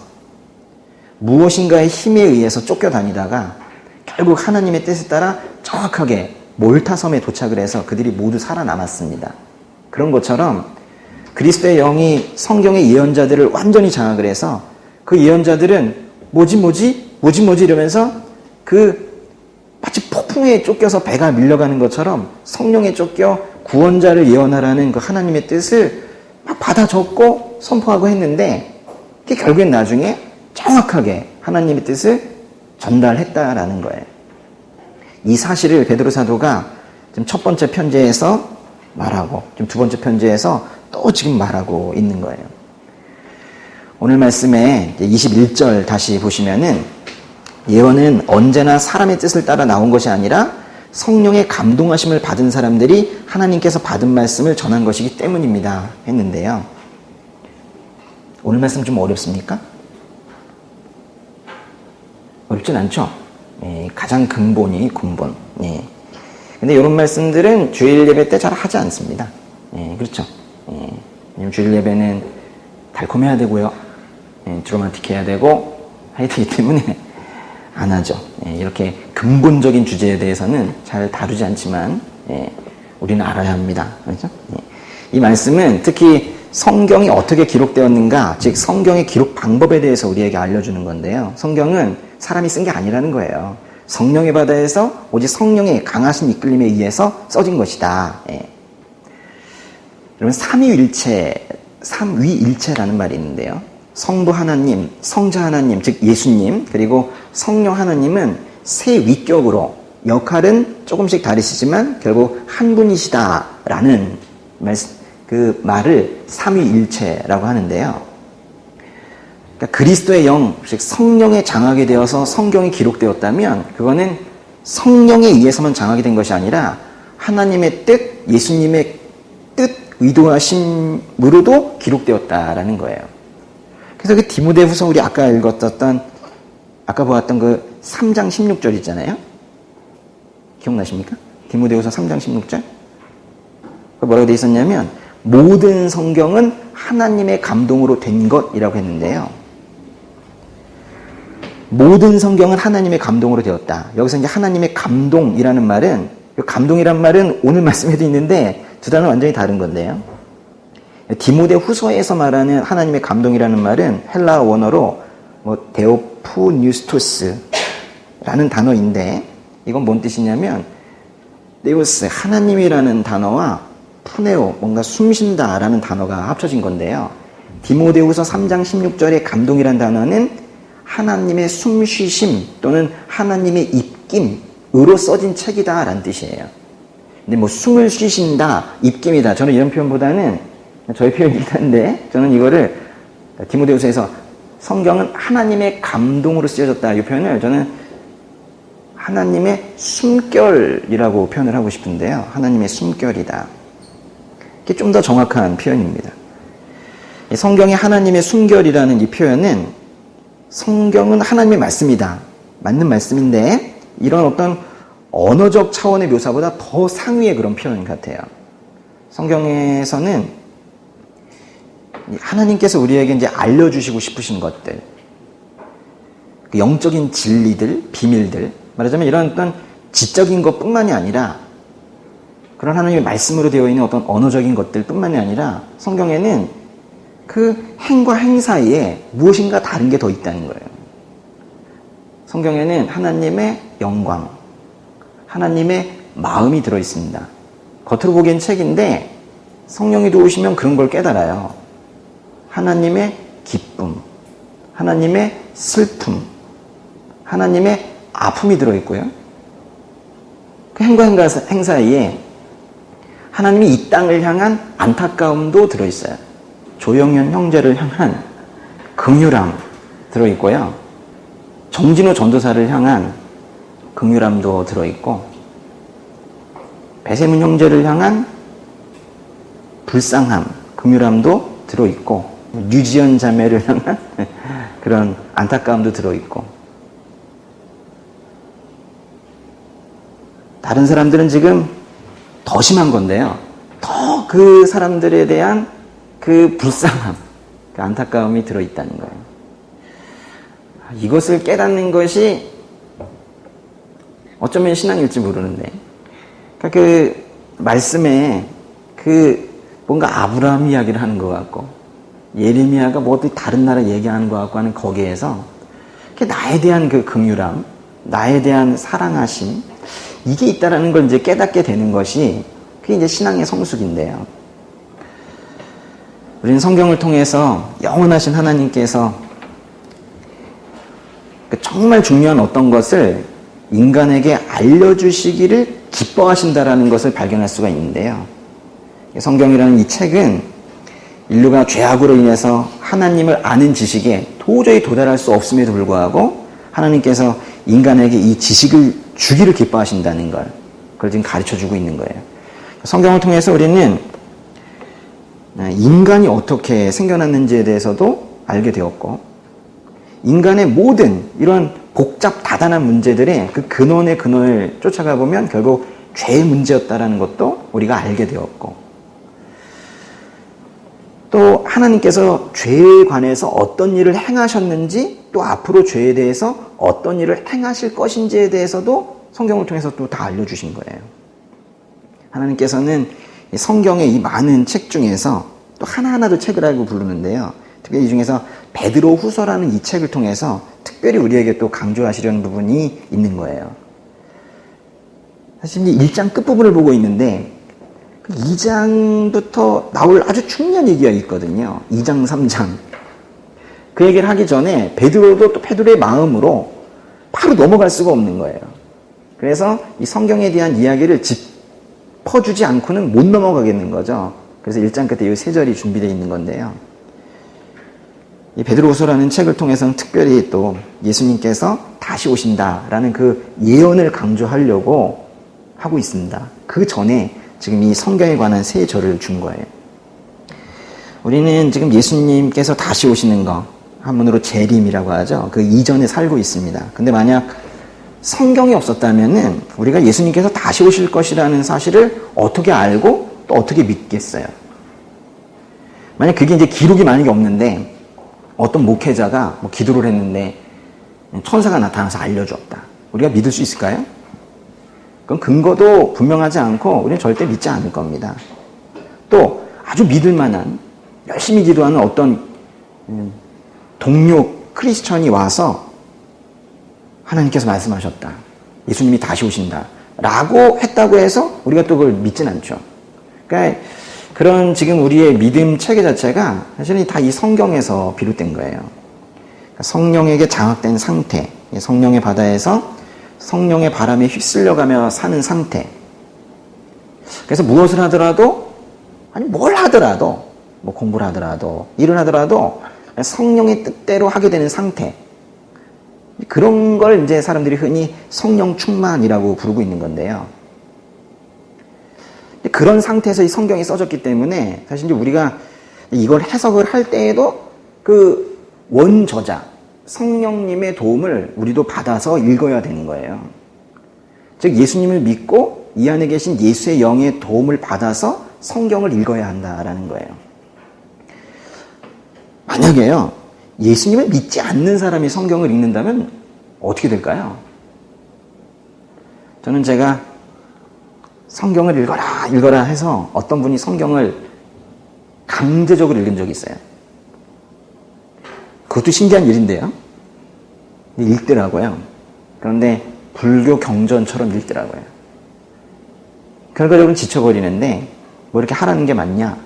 무엇인가의 힘에 의해서 쫓겨다니다가 결국 하나님의 뜻에 따라 정확하게 몰타 섬에 도착을 해서 그들이 모두 살아남았습니다. 그런 것처럼 그리스도의 영이 성경의 예언자들을 완전히 장악을 해서 그 예언자들은 뭐지 이러면서 마치 폭풍에 쫓겨서 배가 밀려가는 것처럼 성령에 쫓겨 구원자를 예언하라는 그 하나님의 뜻을 막 받아 적고 선포하고 했는데 그게 결국엔 나중에 정확하게 하나님의 뜻을 전달했다라는 거예요. 이 사실을 베드로 사도가 지금 첫 번째 편지에서 말하고 지금 두 번째 편지에서 또 지금 말하고 있는 거예요. 오늘 말씀에 21절 다시 보시면은 예언은 언제나 사람의 뜻을 따라 나온 것이 아니라 성령의 감동하심을 받은 사람들이 하나님께서 받은 말씀을 전한 것이기 때문입니다 했는데요. 오늘 말씀 좀 어렵습니까? 어렵진 않죠? 가장 근본. 근데 이런 말씀들은 주일 예배 때 잘 하지 않습니다. 그렇죠? 왜냐면 주일 예배는 달콤해야 되고요. 드라마틱해야 되고 해야 되기 때문에 안 하죠. 이렇게 근본적인 주제에 대해서는 잘 다루지 않지만 우리는 알아야 합니다. 그렇죠? 이 말씀은 특히 성경이 어떻게 기록되었는가, 즉 성경의 기록 방법에 대해서 우리에게 알려주는 건데요. 성경은 사람이 쓴 게 아니라는 거예요. 성령의 바다에서 오직 성령의 강하신 이끌림에 의해서 써진 것이다. 여러분 삼위일체라는 말이 있는데요. 성부 하나님, 성자 하나님, 즉 예수님, 그리고 성령 하나님은 세 위격으로 역할은 조금씩 다르시지만 결국 한 분이시다라는 그 말을 삼위일체라고 하는데요. 그러니까 그리스도의 영, 즉 성령에 장하게 되어서 성경이 기록되었다면 그거는 성령에 의해서만 장하게 된 것이 아니라 하나님의 뜻, 예수님의 뜻, 의도하심으로도 기록되었다라는 거예요. 그래서 그 디모데후서 우리 아까 보았던 그 3장 16절 있잖아요. 기억나십니까? 디모데후서 3장 16절. 뭐라고 되어 있었냐면 모든 성경은 하나님의 감동으로 된 것이라고 했는데요. 모든 성경은 하나님의 감동으로 되었다. 여기서 이제 하나님의 감동이라는 말은, 감동이란 말은 오늘 말씀에도 있는데 두 단어는 완전히 다른 건데요. 디모데후서에서 말하는 하나님의 감동이라는 말은 헬라 원어로 데오푸뉴스토스라는 단어인데 이건 뭔 뜻이냐면 데우스, 하나님이라는 단어와 푸네오, 뭔가 숨쉰다라는 단어가 합쳐진 건데요. 디모데후서 3장 16절의 감동이라는 단어는 하나님의 숨쉬심 또는 하나님의 입김으로 써진 책이다라는 뜻이에요. 근데 숨을 쉬신다, 입김이다. 저는 이런 표현보다는 저희 표현이긴 한데 저는 이거를 디모데후서에서 성경은 하나님의 감동으로 쓰여졌다. 이 표현을 저는 하나님의 숨결이라고 표현을 하고 싶은데요. 하나님의 숨결이다. 이게 좀 더 정확한 표현입니다. 성경의 하나님의 숨결이라는 이 표현은 성경은 하나님의 말씀이다. 맞는 말씀인데 이런 어떤 언어적 차원의 묘사보다 더 상위의 그런 표현 같아요. 성경에서는 하나님께서 우리에게 이제 알려주시고 싶으신 것들, 영적인 진리들, 비밀들, 말하자면 이런 어떤 지적인 것뿐만이 아니라 그런 하나님의 말씀으로 되어 있는 어떤 언어적인 것들뿐만이 아니라 성경에는 그 행과 행 사이에 무엇인가 다른 게 더 있다는 거예요. 성경에는 하나님의 영광, 하나님의 마음이 들어있습니다. 겉으로 보기엔 책인데 성령이 도우시면 그런 걸 깨달아요. 하나님의 기쁨, 하나님의 슬픔, 하나님의 아픔이 들어있고요. 그 행과 행 사이에 하나님이 이 땅을 향한 안타까움도 들어있어요. 조영현 형제를 향한 긍휼함 들어있고요. 정진우 전도사를 향한 긍휼함도 들어있고 배세문 형제를 향한 불쌍함, 긍휼함도 들어있고 류지연 자매를 향한 그런 안타까움도 들어있고 다른 사람들은 지금 더 심한 건데요. 더 그 사람들에 대한 그 불쌍함, 그 안타까움이 들어있다는 거예요. 이것을 깨닫는 것이 어쩌면 신앙일지 모르는데, 그러니까 그 말씀에 그 뭔가 아브라함 이야기를 하는 것 같고, 예레미야가 뭐 어디 다른 나라 얘기하는 것 같고 하는 거기에서 나에 대한 그 긍휼함, 나에 대한 사랑하심, 이게 있다라는 걸 이제 깨닫게 되는 것이 그게 이제 신앙의 성숙인데요. 우리는 성경을 통해서 영원하신 하나님께서 정말 중요한 어떤 것을 인간에게 알려주시기를 기뻐하신다라는 것을 발견할 수가 있는데요. 성경이라는 이 책은 인류가 죄악으로 인해서 하나님을 아는 지식에 도저히 도달할 수 없음에도 불구하고 하나님께서 인간에게 이 지식을 주기를 기뻐하신다는 걸, 그걸 지금 가르쳐주고 있는 거예요. 성경을 통해서 우리는 인간이 어떻게 생겨났는지에 대해서도 알게 되었고, 인간의 모든 이런 복잡 다단한 문제들의 그 근원의 근원을 쫓아가 보면 결국 죄의 문제였다라는 것도 우리가 알게 되었고, 또 하나님께서 죄에 관해서 어떤 일을 행하셨는지, 또 앞으로 죄에 대해서 어떤 일을 행하실 것인지에 대해서도 성경을 통해서 또 다 알려주신 거예요. 하나님께서는 성경의 이 많은 책 중에서 또 하나하나도 책이라고 부르는데요. 특별히 이 중에서 베드로 후서라는 이 책을 통해서 특별히 우리에게 또 강조하시려는 부분이 있는 거예요. 사실 1장 끝부분을 보고 있는데 2장부터 나올 아주 중요한 얘기가 있거든요. 2장, 3장. 그 얘기를 하기 전에 베드로도 또 베드로의 마음으로 바로 넘어갈 수가 없는 거예요. 그래서 이 성경에 대한 이야기를 짚어주지 않고는 못 넘어가겠는 거죠. 그래서 1장 끝에 이 3절이 준비되어 있는 건데요. 이 베드로후서라는 책을 통해서는 특별히 또 예수님께서 다시 오신다라는 그 예언을 강조하려고 하고 있습니다. 그 전에 지금 이 성경에 관한 3절을 준 거예요. 우리는 지금 예수님께서 다시 오시는 거, 한문으로 재림이라고 하죠. 그 이전에 살고 있습니다. 근데 만약 성경이 없었다면은 우리가 예수님께서 다시 오실 것이라는 사실을 어떻게 알고 또 어떻게 믿겠어요? 만약 그게 이제 기록이 만약에 없는데 어떤 목회자가 뭐 기도를 했는데 천사가 나타나서 알려주었다. 우리가 믿을 수 있을까요? 그건 근거도 분명하지 않고 우리는 절대 믿지 않을 겁니다. 또 아주 믿을 만한 열심히 기도하는 어떤 동료 크리스천이 와서 하나님께서 말씀하셨다. 예수님이 다시 오신다. 라고 했다고 해서 우리가 또 그걸 믿진 않죠. 그러니까 그런 지금 우리의 믿음 체계 자체가 사실은 다 이 성경에서 비롯된 거예요. 그러니까 성령에게 장악된 상태, 성령의 바다에서 성령의 바람에 휩쓸려가며 사는 상태. 그래서 무엇을 하더라도, 아니 뭘 하더라도, 뭐 공부를 하더라도, 일을 하더라도 성령의 뜻대로 하게 되는 상태. 그런 걸 이제 사람들이 흔히 성령 충만이라고 부르고 있는 건데요. 그런 상태에서 이 성경이 써졌기 때문에 사실 이제 우리가 이걸 해석을 할 때에도 그 원저자, 성령님의 도움을 우리도 받아서 읽어야 되는 거예요. 즉 예수님을 믿고 이 안에 계신 예수의 영의 도움을 받아서 성경을 읽어야 한다라는 거예요. 만약에요, 예수님을 믿지 않는 사람이 성경을 읽는다면 어떻게 될까요? 저는 제가 성경을 읽어라 해서 어떤 분이 성경을 강제적으로 읽은 적이 있어요. 그것도 신기한 일인데요. 읽더라고요. 그런데 불교 경전처럼 읽더라고요. 결과적으로 지쳐버리는데 뭐 이렇게 하라는 게 맞냐?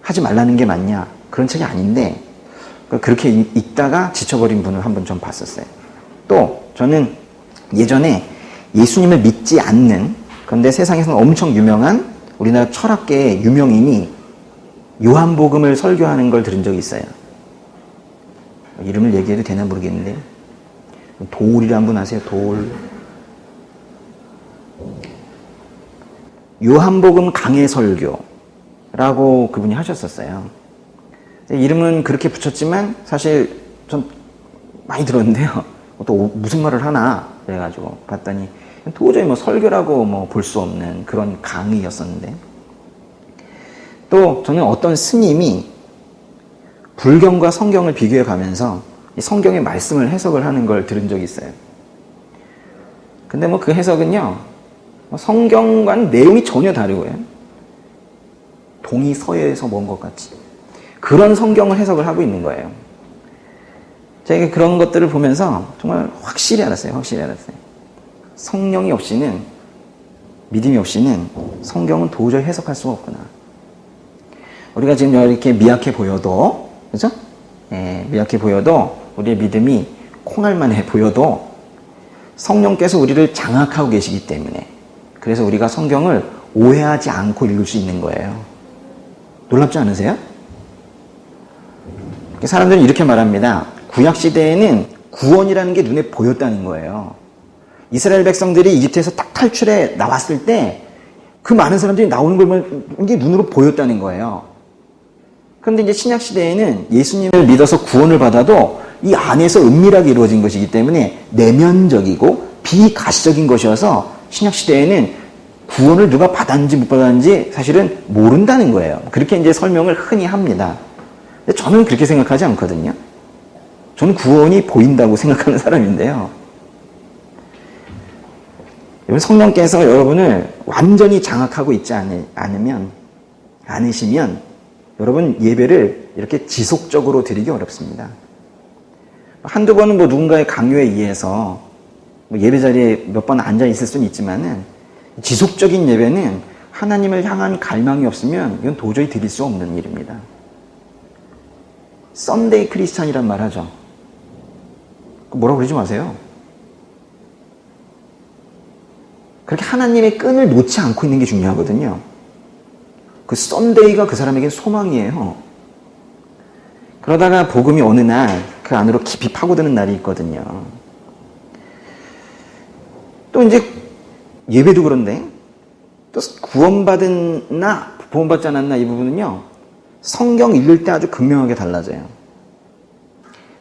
하지 말라는 게 맞냐? 그런 책이 아닌데 그렇게 읽다가 지쳐버린 분을 한 번 좀 봤었어요. 또 저는 예전에 예수님을 믿지 않는, 그런데 세상에서는 엄청 유명한 우리나라 철학계의 유명인이 요한복음을 설교하는 걸 들은 적이 있어요. 이름을 얘기해도 되나 모르겠는데 도울이라는 분 아세요? 도울. 요한복음 강해 설교라고 그분이 하셨었어요. 이름은 그렇게 붙였지만 사실 전 많이 들었는데요. 또 무슨 말을 하나 그래가지고 봤더니 도저히 뭐 설교라고 뭐 볼 수 없는 그런 강의였었는데, 또 저는 어떤 스님이 불경과 성경을 비교해 가면서 이 성경의 말씀을 해석을 하는 걸 들은 적이 있어요. 근데 뭐 그 해석은요, 성경과는 내용이 전혀 다르고요. 동이 서에서 먼 것 같이 그런 성경을 해석을 하고 있는 거예요. 제가 그런 것들을 보면서 정말 확실히 알았어요. 성령이 없이는, 믿음이 없이는 성경은 도저히 해석할 수가 없구나. 우리가 지금 이렇게 미약해 보여도, 그죠? 예, 미약해 보여도, 우리의 믿음이 콩알만해 보여도, 성령께서 우리를 장악하고 계시기 때문에, 그래서 우리가 성경을 오해하지 않고 읽을 수 있는 거예요. 놀랍지 않으세요? 사람들은 이렇게 말합니다. 구약시대에는 구원이라는 게 눈에 보였다는 거예요. 이스라엘 백성들이 이집트에서 딱 탈출해 나왔을 때 그 많은 사람들이 나오는 걸 보면 이게 눈으로 보였다는 거예요. 그런데 이제 신약시대에는 예수님을 믿어서 구원을 받아도 이 안에서 은밀하게 이루어진 것이기 때문에 내면적이고 비가시적인 것이어서 신약시대에는 구원을 누가 받았는지 못 받았는지 사실은 모른다는 거예요. 그렇게 이제 설명을 흔히 합니다. 근데 저는 그렇게 생각하지 않거든요. 저는 구원이 보인다고 생각하는 사람인데요. 성령께서 여러분을 완전히 장악하고 있지 않으시면 여러분 예배를 이렇게 지속적으로 드리기 어렵습니다. 한두 번은 누군가의 강요에 의해서 예배 자리에 몇 번 앉아 있을 수는 있지만은 지속적인 예배는 하나님을 향한 갈망이 없으면 이건 도저히 드릴 수 없는 일입니다. 썬데이 크리스찬이란 말 하죠. 뭐라고 그러지 마세요. 그렇게 하나님의 끈을 놓지 않고 있는 게 중요하거든요. 그 썬데이가 그 사람에겐 소망이에요. 그러다가 복음이 어느 날 그 안으로 깊이 파고드는 날이 있거든요. 또 이제 예배도 그런데 또 구원받았나 구원받지 않았나 이 부분은요. 성경 읽을 때 아주 극명하게 달라져요.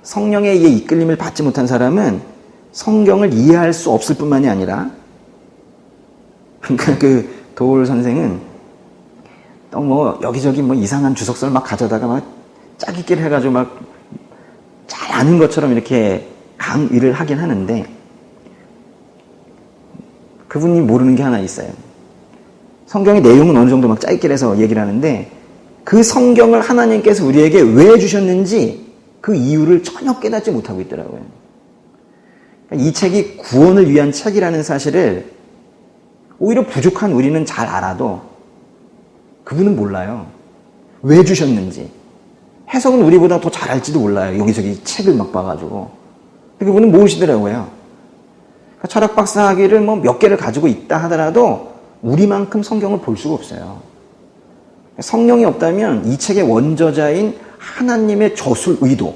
성령에 의해 이끌림을 받지 못한 사람은 성경을 이해할 수 없을 뿐만이 아니라, 그러니까 그 도울 선생은 또 여기저기 이상한 주석서를 막 가져다가 막 짜깁기를 해가지고 막 잘 아는 것처럼 이렇게 강의를 하긴 하는데, 그분이 모르는 게 하나 있어요. 성경의 내용은 어느 정도 막 짜깁기를 해서 얘기를 하는데, 그 성경을 하나님께서 우리에게 왜 주셨는지 그 이유를 전혀 깨닫지 못하고 있더라고요. 이 책이 구원을 위한 책이라는 사실을 오히려 부족한 우리는 잘 알아도 그분은 몰라요. 왜 주셨는지. 해석은 우리보다 더 잘 알지도 몰라요. 여기저기 책을 막 봐가지고. 근데 그분은 모르시더라고요. 그러니까 철학 박사 학위를 몇 개를 가지고 있다 하더라도 우리만큼 성경을 볼 수가 없어요. 성령이 없다면 이 책의 원저자인 하나님의 저술 의도,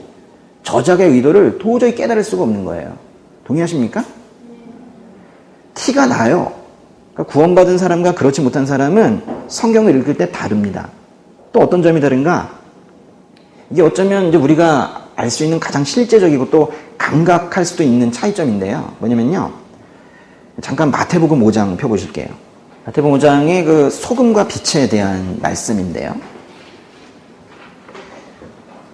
저작의 의도를 도저히 깨달을 수가 없는 거예요. 동의하십니까? 티가 나요. 그러니까 구원받은 사람과 그렇지 못한 사람은 성경을 읽을 때 다릅니다. 또 어떤 점이 다른가? 이게 어쩌면 이제 우리가 알 수 있는 가장 실제적이고 또 감각할 수도 있는 차이점인데요. 뭐냐면요. 잠깐 마태복음 5장 펴보실게요. 마태복음 5장의 그 소금과 빛에 대한 말씀인데요.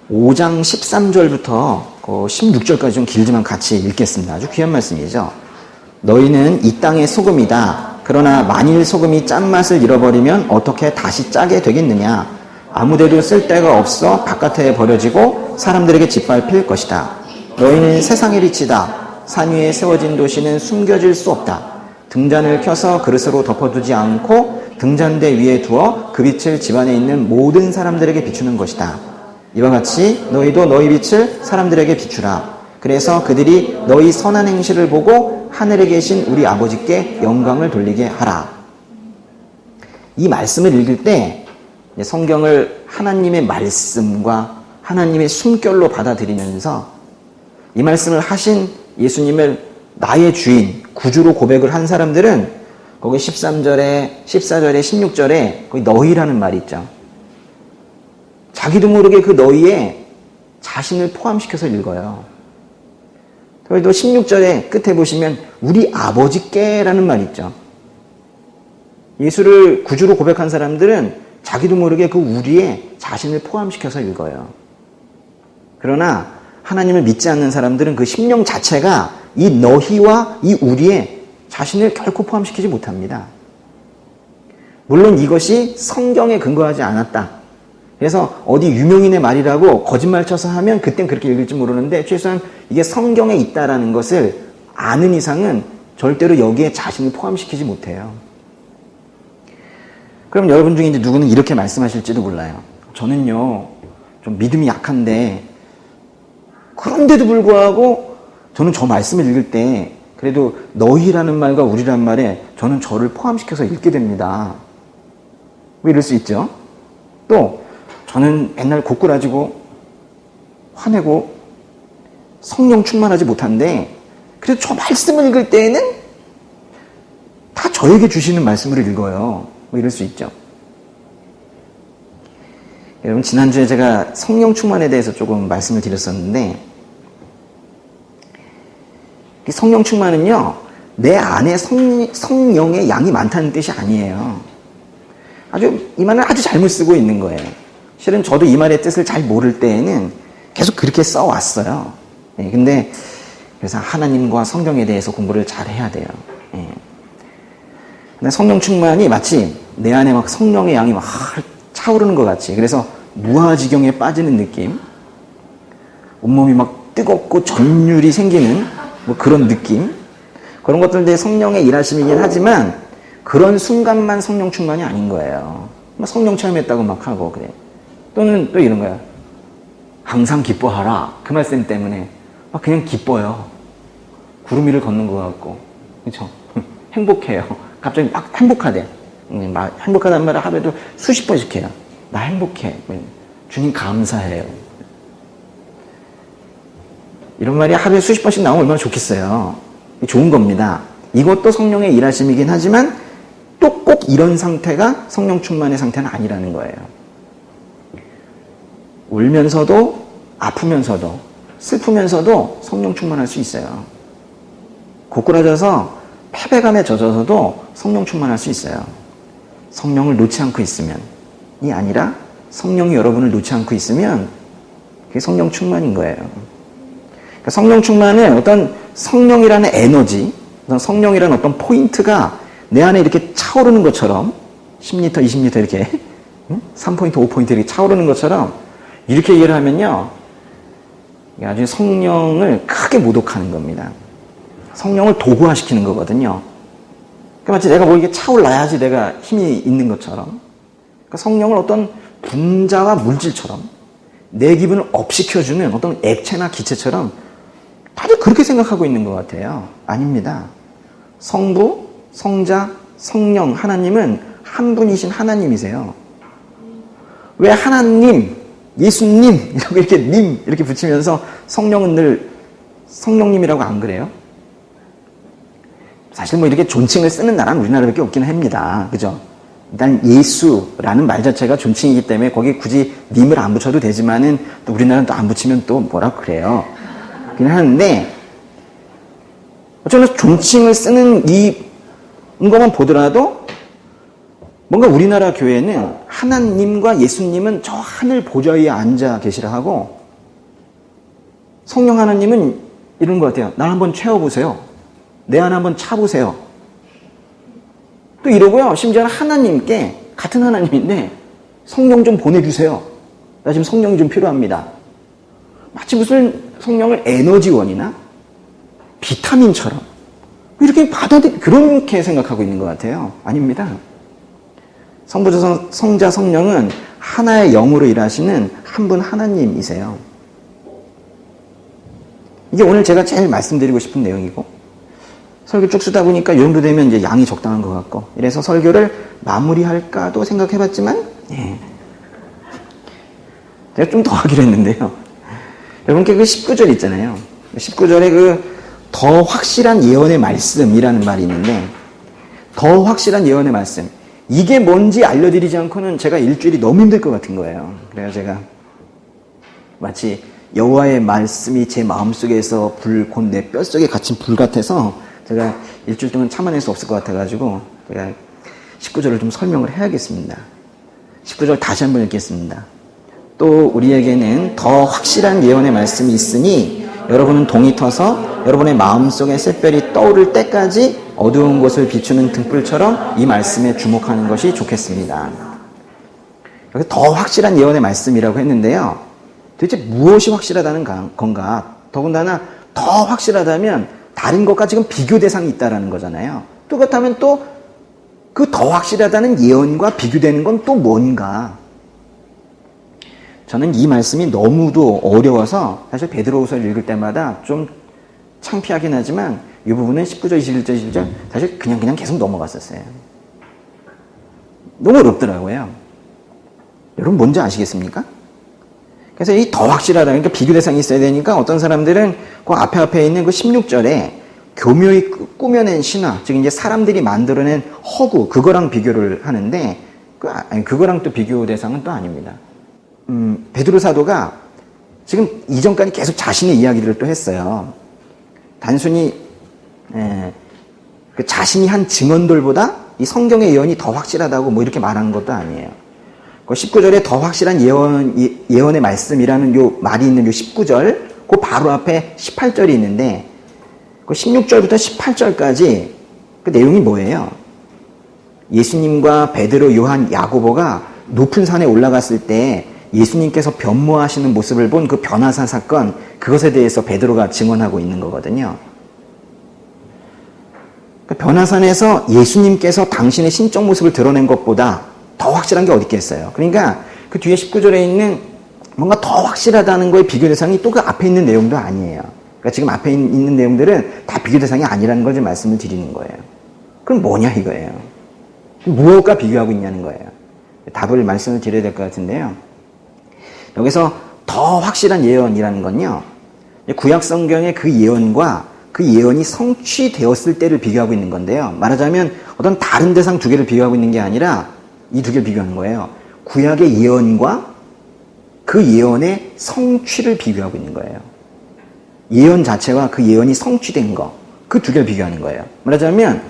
5장 13절부터 16절까지 좀 길지만 같이 읽겠습니다. 아주 귀한 말씀이죠. 너희는 이 땅의 소금이다. 그러나 만일 소금이 짠맛을 잃어버리면 어떻게 다시 짜게 되겠느냐. 아무데도 쓸 데가 없어 바깥에 버려지고 사람들에게 짓밟힐 것이다. 너희는 세상의 빛이다. 산 위에 세워진 도시는 숨겨질 수 없다. 등잔을 켜서 그릇으로 덮어두지 않고 등잔대 위에 두어 그 빛을 집안에 있는 모든 사람들에게 비추는 것이다. 이와 같이 너희도 너희 빛을 사람들에게 비추라. 그래서 그들이 너희 선한 행실을 보고 하늘에 계신 우리 아버지께 영광을 돌리게 하라. 이 말씀을 읽을 때 성경을 하나님의 말씀과 하나님의 숨결로 받아들이면서 이 말씀을 하신 예수님을 나의 주인, 구주로 고백을 한 사람들은 거기 13절에, 14절에, 16절에 거기 너희라는 말이 있죠. 자기도 모르게 그 너희에 자신을 포함시켜서 읽어요. 그래도 16절에 끝에 보시면 우리 아버지께라는 말이 있죠. 예수를 구주로 고백한 사람들은 자기도 모르게 그 우리에 자신을 포함시켜서 읽어요. 그러나 하나님을 믿지 않는 사람들은 그 심령 자체가 이 너희와 이 우리에 자신을 결코 포함시키지 못합니다. 물론 이것이 성경에 근거하지 않았다. 그래서 어디 유명인의 말이라고 거짓말 쳐서 하면 그땐 그렇게 읽을지 모르는데 최소한 이게 성경에 있다라는 것을 아는 이상은 절대로 여기에 자신을 포함시키지 못해요. 그럼 여러분 중에 이제 누구는 이렇게 말씀하실지도 몰라요. 저는요, 좀 믿음이 약한데, 그런데도 불구하고, 저는 저 말씀을 읽을 때, 그래도 너희라는 말과 우리라는 말에 저는 저를 포함시켜서 읽게 됩니다. 왜 이럴 수 있죠? 또 저는 맨날 고꾸라지고 화내고 성령 충만하지 못한데 그래도 저 말씀을 읽을 때에는 다 저에게 주시는 말씀을 읽어요. 뭐 이럴 수 있죠. 여러분, 지난주에 제가 성령 충만에 대해서 조금 말씀을 드렸었는데, 성령 충만은요, 내 안에 성령의 양이 많다는 뜻이 아니에요. 이 말을 아주 잘못 쓰고 있는 거예요. 실은 저도 이 말의 뜻을 잘 모를 때에는 계속 그렇게 써왔어요. 근데 그래서 하나님과 성경에 대해서 공부를 잘 해야 돼요. 근데 성령 충만이 마치 내 안에 막 성령의 양이 막 차오르는 것 같이, 그래서 무아지경에 빠지는 느낌, 온몸이 막 뜨겁고 전율이 생기는 뭐 그런 느낌, 그런 것들도 성령의 일하심이긴 하지만 그런 순간만 성령 충만이 아닌 거예요. 성령 체험했다고 막 하고 그래. 또는 또 이런 거야. 항상 기뻐하라. 그 말씀 때문에 막 그냥 기뻐요. 구름 위를 걷는 것 같고, 그렇죠? 행복해요. 갑자기 막 행복하대. 행복하다는 말을 하루에도 수십 번씩 해요. 나 행복해. 주님 감사해요. 이런 말이 하루에 수십 번씩 나오면 얼마나 좋겠어요. 좋은 겁니다. 이것도 성령의 일하심이긴 하지만 또 꼭 이런 상태가 성령 충만의 상태는 아니라는 거예요. 울면서도 아프면서도 슬프면서도 성령 충만할 수 있어요. 고꾸라져서 패배감에 젖어서도 성령 충만할 수 있어요. 성령을 놓지 않고 있으면, 이 아니라 성령이 여러분을 놓지 않고 있으면 그게 성령 충만인 거예요. 그러니까 성령 충만은 어떤 성령이라는 에너지, 어떤 성령이라는 어떤 포인트가 내 안에 이렇게 차오르는 것처럼 10리터, 20리터 이렇게 3포인트, 5포인트 이렇게 차오르는 것처럼 이렇게 이해를 하면요, 아주 성령을 크게 모독하는 겁니다. 성령을 도구화시키는 거거든요. 그러니까 마치 내가 뭐 이게 차올라야지 내가 힘이 있는 것처럼, 그러니까 성령을 어떤 분자와 물질처럼 내 기분을 업시켜주는 어떤 액체나 기체처럼 다들 그렇게 생각하고 있는 것 같아요. 아닙니다. 성부, 성자, 성령, 하나님은 한 분이신 하나님이세요. 왜 하나님, 예수님 이렇게 님 이렇게 붙이면서 성령은 늘 성령님이라고 안 그래요? 사실 뭐 이렇게 존칭을 쓰는 나라는 우리나라밖에 없긴 합니다. 그죠? 일단 예수라는 말 자체가 존칭이기 때문에 거기에 굳이 님을 안 붙여도 되지만은 또 우리나라는 또 안 붙이면 또 뭐라 그래요. 그긴 하는데 어쩌면 존칭을 쓰는 이것만 보더라도 뭔가 우리나라 교회는 하나님과 예수님은 저 하늘 보좌 위에 앉아 계시라 하고 성령 하나님은 이런 것 같아요. 날 한번 채워보세요. 내 안에 한번 차보세요. 또 이러고요. 심지어는 하나님께, 같은 하나님인데 성령 좀 보내주세요. 나 지금 성령이 좀 필요합니다. 마치 무슨 성령을 에너지원이나 비타민처럼 이렇게 그렇게 생각하고 있는 것 같아요. 아닙니다. 성부자, 성자, 성령은 하나의 영으로 일하시는 한 분 하나님이세요. 이게 오늘 제가 제일 말씀드리고 싶은 내용이고, 설교 쭉 쓰다 보니까 이 정도 되면 이제 양이 적당한 것 같고, 이래서 설교를 마무리할까도 생각해봤지만, 제가 좀 더 하기로 했는데요. 여러분께 그 19절 있잖아요. 19절에 그 더 확실한 예언의 말씀이라는 말이 있는데, 더 확실한 예언의 말씀. 이게 뭔지 알려드리지 않고는 제가 일주일이 너무 힘들 것 같은 거예요. 그래서 제가 마치 여호와의 말씀이 제 마음속에서 곧 내 뼛속에 갇힌 불 같아서 제가 일주일 동안 참아낼 수 없을 것 같아가지고 제가 19절을 좀 설명을 해야겠습니다. 19절 다시 한번 읽겠습니다. 또 우리에게는 더 확실한 예언의 말씀이 있으니 여러분은 동이 터서 여러분의 마음속에 샛별이 떠오를 때까지 어두운 곳을 비추는 등불처럼 이 말씀에 주목하는 것이 좋겠습니다. 여기 더 확실한 예언의 말씀이라고 했는데요. 도대체 무엇이 확실하다는 건가? 더군다나 더 확실하다면 다른 것과 지금 비교 대상이 있다는 거잖아요. 또 그렇다면 또 그 더 확실하다는 예언과 비교되는 건 또 뭔가? 저는 이 말씀이 너무도 어려워서 사실 베드로후서를 읽을 때마다 좀 창피하긴 하지만 이 부분은 19절, 21절, 22절 사실 그냥 계속 넘어갔었어요. 너무 어렵더라고요. 여러분 뭔지 아시겠습니까? 그래서 이 더 확실하다, 그러니까 비교 대상이 있어야 되니까 어떤 사람들은 그 앞에 있는 그 16절에 교묘히 꾸며낸 신화, 즉 이제 사람들이 만들어낸 허구, 그거랑 비교를 하는데 그거랑 또 비교 대상은 또 아닙니다. 베드로 사도가 지금 이전까지 계속 자신의 이야기를 또 했어요. 단순히 그 자신이 한 증언들보다 이 성경의 예언이 더 확실하다고 뭐 이렇게 말하는 것도 아니에요. 그 19절에 더 확실한 예언의 말씀이라는 요 말이 있는 요 19절, 그 바로 앞에 18절이 있는데 그 16절부터 18절까지 그 내용이 뭐예요? 예수님과 베드로, 요한, 야고보가 높은 산에 올라갔을 때 예수님께서 변모하시는 모습을 본 그 변화산 사건, 그것에 대해서 베드로가 증언하고 있는 거거든요. 그 변화산에서 예수님께서 당신의 신적 모습을 드러낸 것보다 더 확실한 게 어디 있겠어요. 그러니까 그 뒤에 19절에 있는 뭔가 더 확실하다는 거의 비교 대상이 또 그 앞에 있는 내용도 아니에요. 그러니까 지금 앞에 있는 내용들은 다 비교 대상이 아니라는 걸 좀 말씀을 드리는 거예요. 그럼 뭐냐 이거예요. 무엇과 비교하고 있냐는 거예요. 답을 말씀을 드려야 될 것 같은데요. 여기서 더 확실한 예언이라는 건요, 구약 성경의 그 예언과 그 예언이 성취되었을 때를 비교하고 있는 건데요. 말하자면 어떤 다른 대상 두 개를 비교하고 있는 게 아니라 이 두 개를 비교하는 거예요. 구약의 예언과 그 예언의 성취를 비교하고 있는 거예요. 예언 자체와 그 예언이 성취된 거, 그 두 개를 비교하는 거예요. 말하자면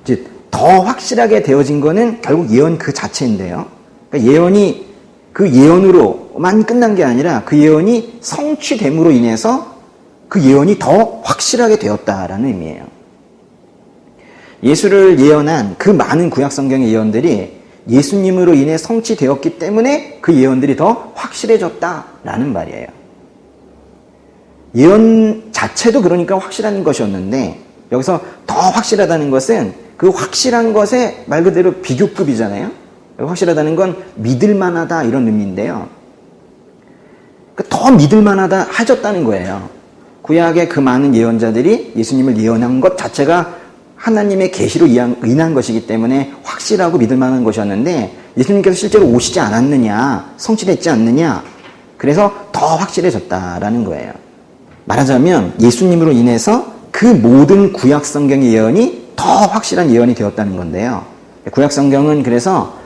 이제 더 확실하게 되어진 거는 결국 예언 그 자체인데요. 그러니까 예언이 그 예언으로만 끝난 게 아니라 그 예언이 성취됨으로 인해서 그 예언이 더 확실하게 되었다라는 의미예요. 예수를 예언한 그 많은 구약 성경의 예언들이 예수님으로 인해 성취되었기 때문에 그 예언들이 더 확실해졌다라는 말이에요. 예언 자체도 그러니까 확실한 것이었는데 여기서 더 확실하다는 것은 그 확실한 것의 말 그대로 비교급이잖아요. 확실하다는 건 믿을만하다 이런 의미인데요. 더 믿을만하다 하셨다는 거예요. 구약의 그 많은 예언자들이 예수님을 예언한 것 자체가 하나님의 계시로 인한 것이기 때문에 확실하고 믿을만한 것이었는데 예수님께서 실제로 오시지 않았느냐, 성취됐지 않느냐, 그래서 더 확실해졌다라는 거예요. 말하자면 예수님으로 인해서 그 모든 구약 성경의 예언이 더 확실한 예언이 되었다는 건데요. 구약 성경은 그래서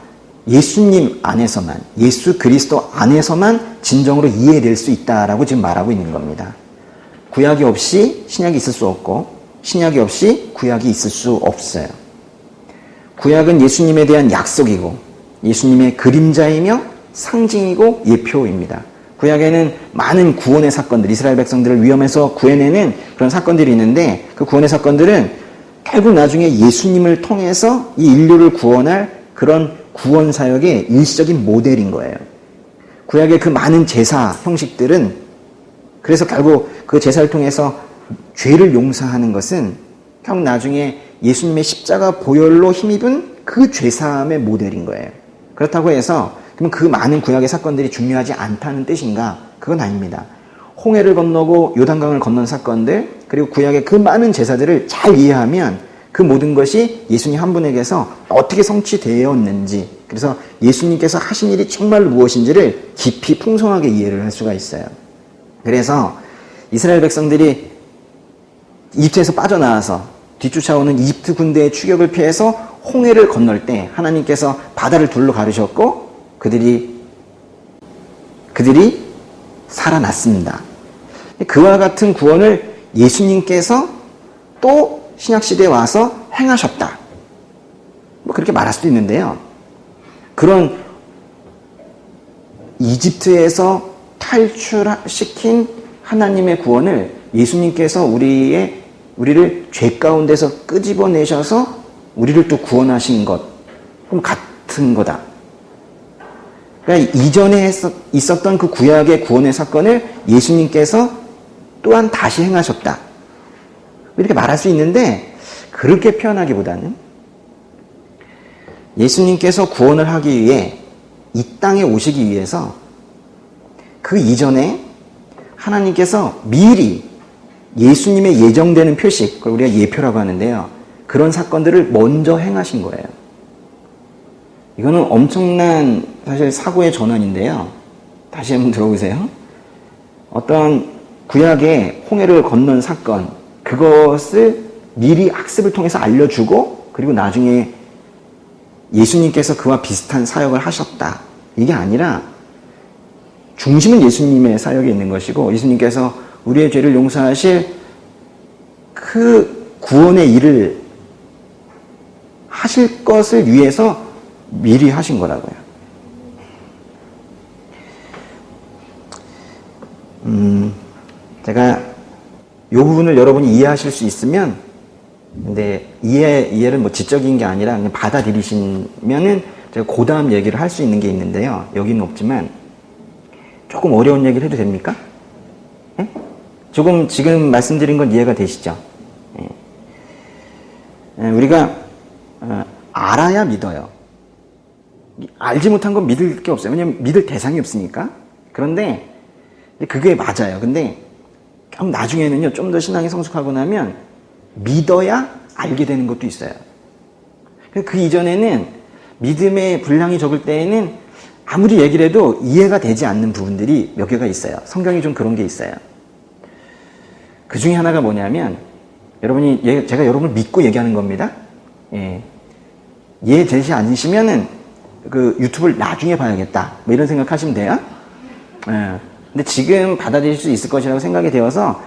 예수님 안에서만, 예수 그리스도 안에서만 진정으로 이해될 수 있다라고 지금 말하고 있는 겁니다. 구약이 없이 신약이 있을 수 없고 신약이 없이 구약이 있을 수 없어요. 구약은 예수님에 대한 약속이고 예수님의 그림자이며 상징이고 예표입니다. 구약에는 많은 구원의 사건들, 이스라엘 백성들을 위험에서 구해내는 그런 사건들이 있는데 그 구원의 사건들은 결국 나중에 예수님을 통해서 이 인류를 구원할 그런 구원 사역의 일시적인 모델인 거예요. 구약의 그 많은 제사 형식들은 그래서 결국 그 제사를 통해서 죄를 용서하는 것은 결국 나중에 예수님의 십자가 보혈로 힘입은 그 죄사함의 모델인 거예요. 그렇다고 해서 그럼 그 많은 구약의 사건들이 중요하지 않다는 뜻인가? 그건 아닙니다. 홍해를 건너고 요단강을 건넌 사건들, 그리고 구약의 그 많은 제사들을 잘 이해하면 그 모든 것이 예수님 한 분에게서 어떻게 성취되었는지, 그래서 예수님께서 하신 일이 정말 무엇인지를 깊이 풍성하게 이해를 할 수가 있어요. 그래서 이스라엘 백성들이 이집트에서 빠져나와서 뒤쫓아오는 이집트 군대의 추격을 피해서 홍해를 건널 때 하나님께서 바다를 둘로 가르셨고 그들이 살아났습니다. 그와 같은 구원을 예수님께서 또 신약시대에 와서 행하셨다. 뭐 그렇게 말할 수도 있는데요. 그런 이집트에서 탈출시킨 하나님의 구원을 예수님께서 우리를 죄 가운데서 끄집어내셔서 우리를 또 구원하신 것, 그럼 같은 거다. 그러니까 이전에 있었던 그 구약의 구원의 사건을 예수님께서 또한 다시 행하셨다. 이렇게 말할 수 있는데 그렇게 표현하기보다는 예수님께서 구원을 하기 위해 이 땅에 오시기 위해서 그 이전에 하나님께서 미리 예수님의 예정되는 표식, 그걸 우리가 예표라고 하는데요. 그런 사건들을 먼저 행하신 거예요. 이거는 엄청난 사실 사고의 전환인데요. 다시 한번 들어보세요. 어떤 구약의 홍해를 건넌 사건, 그것을 미리 학습을 통해서 알려주고 그리고 나중에 예수님께서 그와 비슷한 사역을 하셨다. 이게 아니라 중심은 예수님의 사역에 있는 것이고 예수님께서 우리의 죄를 용서하실 그 구원의 일을 하실 것을 위해서 미리 하신 거라고요. 제가 이 부분을 여러분이 이해하실 수 있으면, 근데 이해는 뭐 지적인 게 아니라 그냥 받아들이시면은 제가 그 다음 얘기를 할 수 있는 게 있는데요. 여기는 없지만 조금 어려운 얘기를 해도 됩니까? 네? 조금 지금 말씀드린 건 이해가 되시죠? 네. 우리가 알아야 믿어요. 알지 못한 건 믿을 게 없어요. 왜냐면 믿을 대상이 없으니까. 그런데 그게 맞아요. 근데 나중에는요, 좀 더 신앙이 성숙하고 나면 믿어야 알게 되는 것도 있어요. 그 이전에는 믿음의 분량이 적을 때에는 아무리 얘기를 해도 이해가 되지 않는 부분들이 몇 개가 있어요. 성경이 좀 그런 게 있어요. 그 중에 하나가 뭐냐면, 제가 여러분을 믿고 얘기하는 겁니다. 예. 이해되지 않으시면은 그 유튜브를 나중에 봐야겠다. 뭐 이런 생각하시면 돼요. 예. 근데 지금 받아들일 수 있을 것이라고 생각이 되어서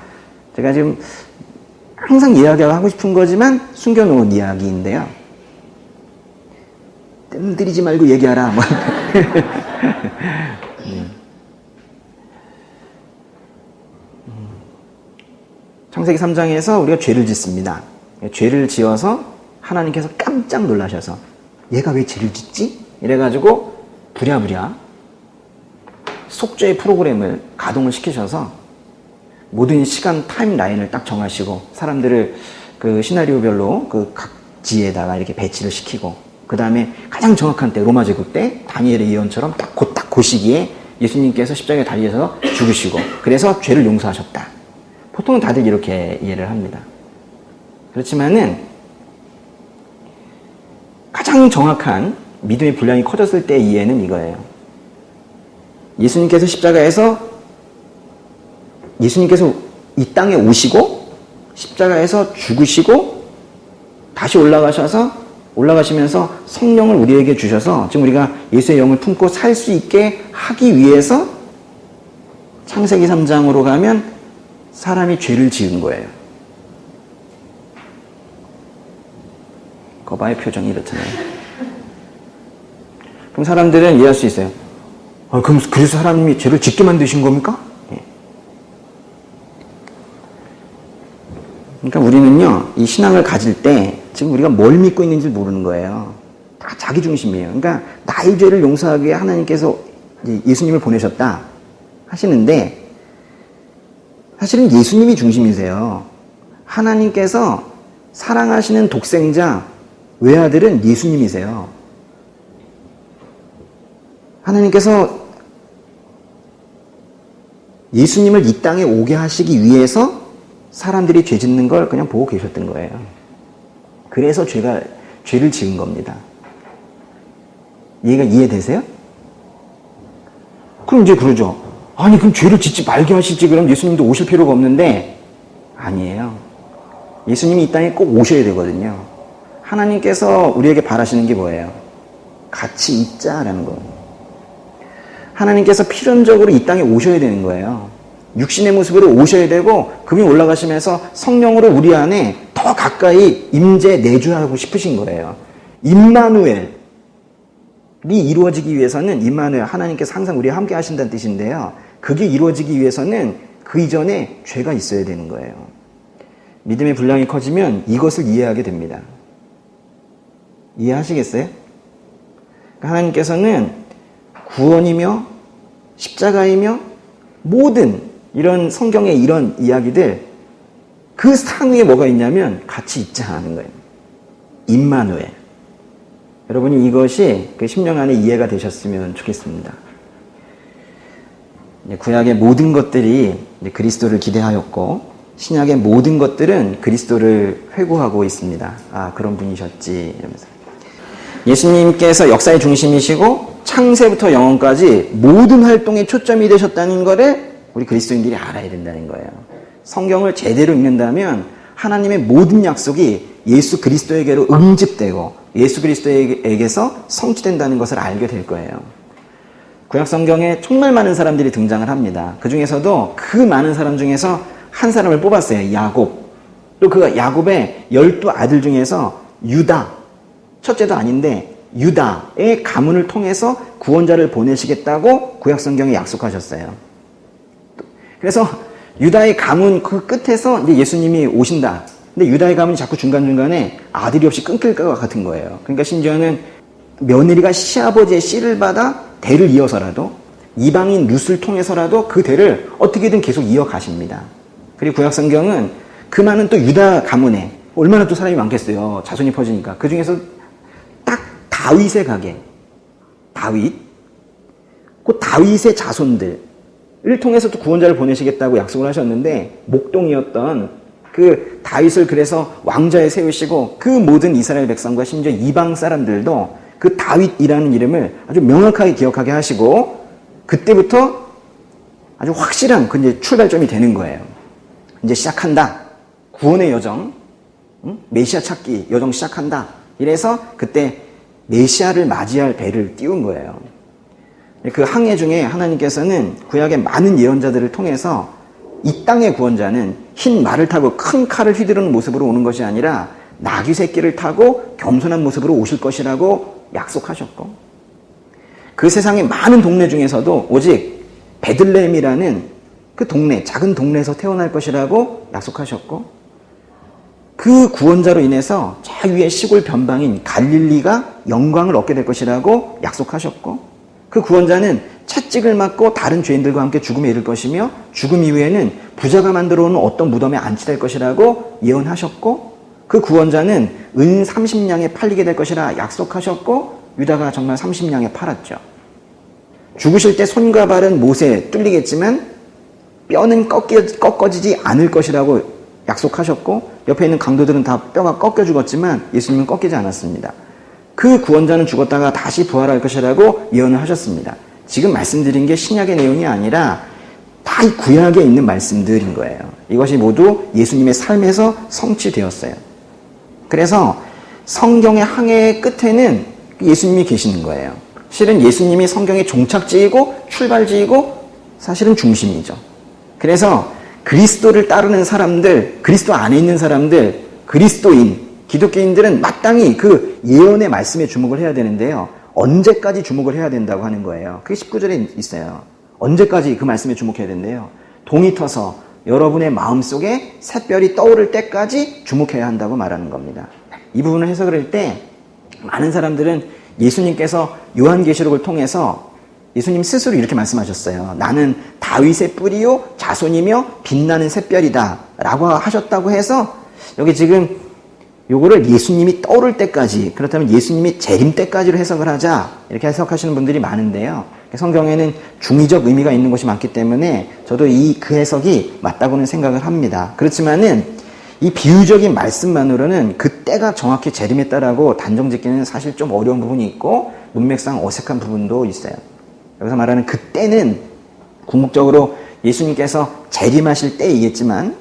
제가 지금 항상 이야기하고 싶은 거지만 숨겨놓은 이야기인데요. 뜸들이지 말고 얘기하라. 뭐. 창세기 3장에서 우리가 죄를 짓습니다. 죄를 지어서 하나님께서 깜짝 놀라셔서 얘가 왜 죄를 짓지? 이래가지고 부랴부랴 속죄의 프로그램을 가동을 시키셔서 모든 시간 타임라인을 딱 정하시고 사람들을 그 시나리오별로 그 각 지에다가 이렇게 배치를 시키고 그 다음에 가장 정확한 때 로마 제국 때 다니엘의 예언처럼 딱 그 시기에 예수님께서 십자가에 달리셔서 죽으시고 그래서 죄를 용서하셨다. 보통은 다들 이렇게 이해를 합니다. 그렇지만은 가장 정확한 믿음의 분량이 커졌을 때의 이해는 이거예요. 예수님께서 이 땅에 오시고 십자가에서 죽으시고 다시 올라가시면서 성령을 우리에게 주셔서 지금 우리가 예수의 영을 품고 살 수 있게 하기 위해서 창세기 3장으로 가면 사람이 죄를 지은 거예요. 거봐의 표정이 이렇잖아요. 그럼 사람들은 이해할 수 있어요. 그럼 그래서 하나님이 죄를 짓게 만드신 겁니까? 예. 그러니까 우리는요, 이 신앙을 가질 때 지금 우리가 뭘 믿고 있는지 모르는 거예요. 다 자기 중심이에요. 그러니까 나의 죄를 용서하기 위해 하나님께서 예수님을 보내셨다 하시는데 사실은 예수님이 중심이세요. 하나님께서 사랑하시는 독생자 외아들은 예수님이세요. 하나님께서 예수님을 이 땅에 오게 하시기 위해서 사람들이 죄 짓는 걸 그냥 보고 계셨던 거예요. 그래서 죄를 지은 겁니다. 이해되세요? 그럼 이제 그러죠. 아니, 그럼 죄를 짓지 말게 하시지. 그럼 예수님도 오실 필요가 없는데, 아니에요. 예수님이 이 땅에 꼭 오셔야 되거든요. 하나님께서 우리에게 바라시는 게 뭐예요? 같이 있자라는 거예요. 하나님께서 필연적으로 이 땅에 오셔야 되는 거예요. 육신의 모습으로 오셔야 되고 그분이 올라가시면서 성령으로 우리 안에 더 가까이 임재 내주하고 싶으신 거예요. 임마누엘이 이루어지기 위해서는 임마누엘, 하나님께서 항상 우리와 함께 하신다는 뜻인데요. 그게 이루어지기 위해서는 그 이전에 죄가 있어야 되는 거예요. 믿음의 분량이 커지면 이것을 이해하게 됩니다. 이해하시겠어요? 하나님께서는 구원이며 십자가이며 모든 이런 성경의 이런 이야기들 그 상위에 뭐가 있냐면 같이 있자는 거예요. 임마누엘. 여러분이 이것이 그 심령 안에 이해가 되셨으면 좋겠습니다. 구약의 모든 것들이 그리스도를 기대하였고 신약의 모든 것들은 그리스도를 회고하고 있습니다. 아, 그런 분이셨지 이러면서. 예수님께서 역사의 중심이시고 창세부터 영원까지 모든 활동에 초점이 되셨다는 것을 우리 그리스도인들이 알아야 된다는 거예요. 성경을 제대로 읽는다면 하나님의 모든 약속이 예수 그리스도에게로 응집되고 예수 그리스도에게서 성취된다는 것을 알게 될 거예요. 구약 성경에 정말 많은 사람들이 등장을 합니다. 그 중에서도 그 많은 사람 중에서 한 사람을 뽑았어요. 야곱. 또 그 야곱의 12아들 중에서 유다, 첫째도 아닌데 유다의 가문을 통해서 구원자를 보내시겠다고 구약 성경에 약속하셨어요. 그래서 유다의 가문 그 끝에서 이제 예수님이 오신다. 근데 유다의 가문이 자꾸 중간중간에 아들이 없이 끊길 것 같은 거예요. 그러니까 심지어는 며느리가 시아버지의 씨를 받아 대를 이어서라도 이방인 룻을 통해서라도 그 대를 어떻게든 계속 이어가십니다. 그리고 구약 성경은 그 많은 또 유다 가문에 얼마나 또 사람이 많겠어요. 자손이 퍼지니까. 그 중에서 딱 다윗의 가게, 그 다윗의 자손들을 통해서 또 구원자를 보내시겠다고 약속을 하셨는데 목동이었던 그 다윗을 그래서 왕자에 세우시고 그 모든 이스라엘 백성과 심지어 이방 사람들도 그 다윗이라는 이름을 아주 명확하게 기억하게 하시고 그때부터 아주 확실한 그 이제 출발점이 되는 거예요. 이제 시작한다. 구원의 여정, 메시아 찾기 여정 시작한다. 이래서 그때 메시아를 맞이할 배를 띄운 거예요. 그 항해 중에 하나님께서는 구약의 많은 예언자들을 통해서 이 땅의 구원자는 흰 말을 타고 큰 칼을 휘두르는 모습으로 오는 것이 아니라 나귀 새끼를 타고 겸손한 모습으로 오실 것이라고 약속하셨고 그 세상의 많은 동네 중에서도 오직 베들레헴이라는 그 동네, 작은 동네에서 태어날 것이라고 약속하셨고 그 구원자로 인해서 저 위에 시골 변방인 갈릴리가 영광을 얻게 될 것이라고 약속하셨고 그 구원자는 채찍을 맞고 다른 죄인들과 함께 죽음에 이를 것이며 죽음 이후에는 부자가 만들어 놓은 어떤 무덤에 안치될 것이라고 예언하셨고 그 구원자는 은 30냥에 팔리게 될 것이라 약속하셨고 유다가 정말 30냥에 팔았죠. 죽으실 때 손과 발은 못에 뚫리겠지만 뼈는 꺾어지지 않을 것이라고 약속하셨고 옆에 있는 강도들은 다 뼈가 꺾여 죽었지만 예수님은 꺾이지 않았습니다. 그 구원자는 죽었다가 다시 부활할 것이라고 예언을 하셨습니다. 지금 말씀드린 게 신약의 내용이 아니라 다 이 구약에 있는 말씀들인 거예요. 이것이 모두 예수님의 삶에서 성취되었어요. 그래서 성경의 항해의 끝에는 예수님이 계시는 거예요. 실은 예수님이 성경의 종착지이고 출발지이고 사실은 중심이죠. 그래서 그리스도를 따르는 사람들, 그리스도 안에 있는 사람들, 그리스도인, 기독교인들은 마땅히 그 예언의 말씀에 주목을 해야 되는데요. 언제까지 주목을 해야 된다고 하는 거예요. 그게 19절에 있어요. 언제까지 그 말씀에 주목해야 된대요. 동이 터서 여러분의 마음속에 샛별이 떠오를 때까지 주목해야 한다고 말하는 겁니다. 이 부분을 해석을 할 때 많은 사람들은 예수님께서 요한계시록을 통해서 예수님 스스로 이렇게 말씀하셨어요. 나는 다윗의 뿌리요 자손이며 빛나는 샛별이다 라고 하셨다고 해서 여기 지금 요거를 예수님이 떠오를 때까지 그렇다면 예수님이 재림 때까지로 해석을 하자 이렇게 해석하시는 분들이 많은데요. 성경에는 중의적 의미가 있는 것이 많기 때문에 저도 그 해석이 맞다고는 생각을 합니다. 그렇지만은 이 비유적인 말씀만으로는 그 때가 정확히 재림했다라고 단정 짓기는 사실 좀 어려운 부분이 있고 문맥상 어색한 부분도 있어요. 여기서 말하는 그 때는 궁극적으로 예수님께서 재림하실 때이겠지만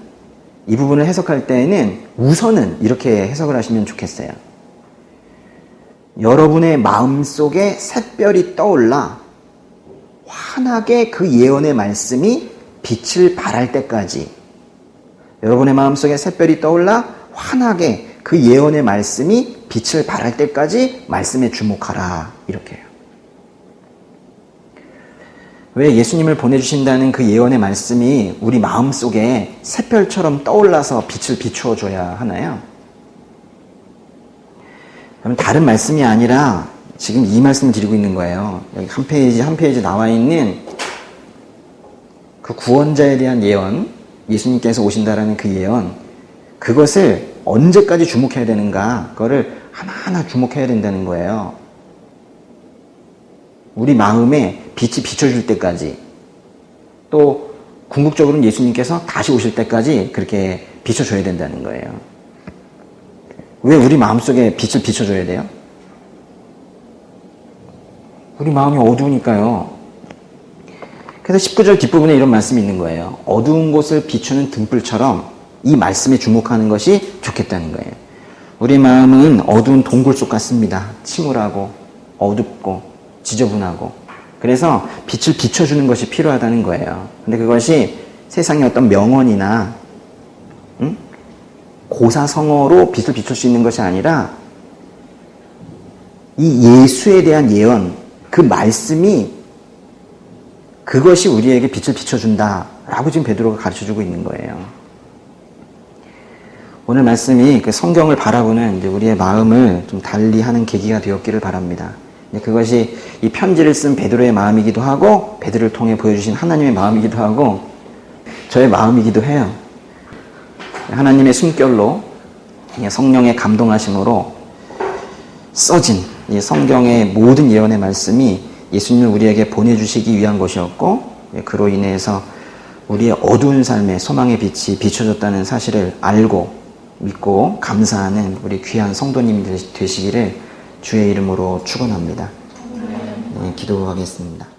이 부분을 해석할 때에는 우선은 이렇게 해석을 하시면 좋겠어요. 여러분의 마음속에 샛별이 떠올라 환하게 그 예언의 말씀이 빛을 발할 때까지 여러분의 마음속에 샛별이 떠올라 환하게 그 예언의 말씀이 빛을 발할 때까지 말씀에 주목하라 이렇게 해요. 왜 예수님을 보내주신다는 그 예언의 말씀이 우리 마음속에 샛별처럼 떠올라서 빛을 비추어줘야 하나요? 그럼 다른 말씀이 아니라 지금 이 말씀을 드리고 있는 거예요. 여기 한 페이지 나와 있는 그 구원자에 대한 예언, 예수님께서 오신다라는 그 예언, 그것을 언제까지 주목해야 되는가, 그거를 하나하나 주목해야 된다는 거예요. 우리 마음에 빛이 비춰줄 때까지, 또 궁극적으로는 예수님께서 다시 오실 때까지 그렇게 비춰줘야 된다는 거예요. 왜 우리 마음속에 빛을 비춰줘야 돼요? 우리 마음이 어두우니까요. 그래서 19절 뒷부분에 이런 말씀이 있는 거예요. 어두운 곳을 비추는 등불처럼 이 말씀에 주목하는 것이 좋겠다는 거예요. 우리 마음은 어두운 동굴 속 같습니다. 침울하고 어둡고 지저분하고. 그래서 빛을 비춰주는 것이 필요하다는 거예요. 근데 그것이 세상의 어떤 명언이나 고사성어로 빛을 비출 수 있는 것이 아니라 이 예수에 대한 예언, 그 말씀이 그것이 우리에게 빛을 비춰준다라고 지금 베드로가 가르쳐주고 있는 거예요. 오늘 말씀이 그 성경을 바라보는 이제 우리의 마음을 좀 달리하는 계기가 되었기를 바랍니다. 그것이 이 편지를 쓴 베드로의 마음이기도 하고 베드로를 통해 보여주신 하나님의 마음이기도 하고 저의 마음이기도 해요. 하나님의 숨결로 성령의 감동하심으로 써진 이 성경의 모든 예언의 말씀이 예수님을 우리에게 보내주시기 위한 것이었고 그로 인해서 우리의 어두운 삶에 소망의 빛이 비춰졌다는 사실을 알고 믿고 감사하는 우리 귀한 성도님이 되시기를 주의 이름으로 축원합니다. 기도하겠습니다.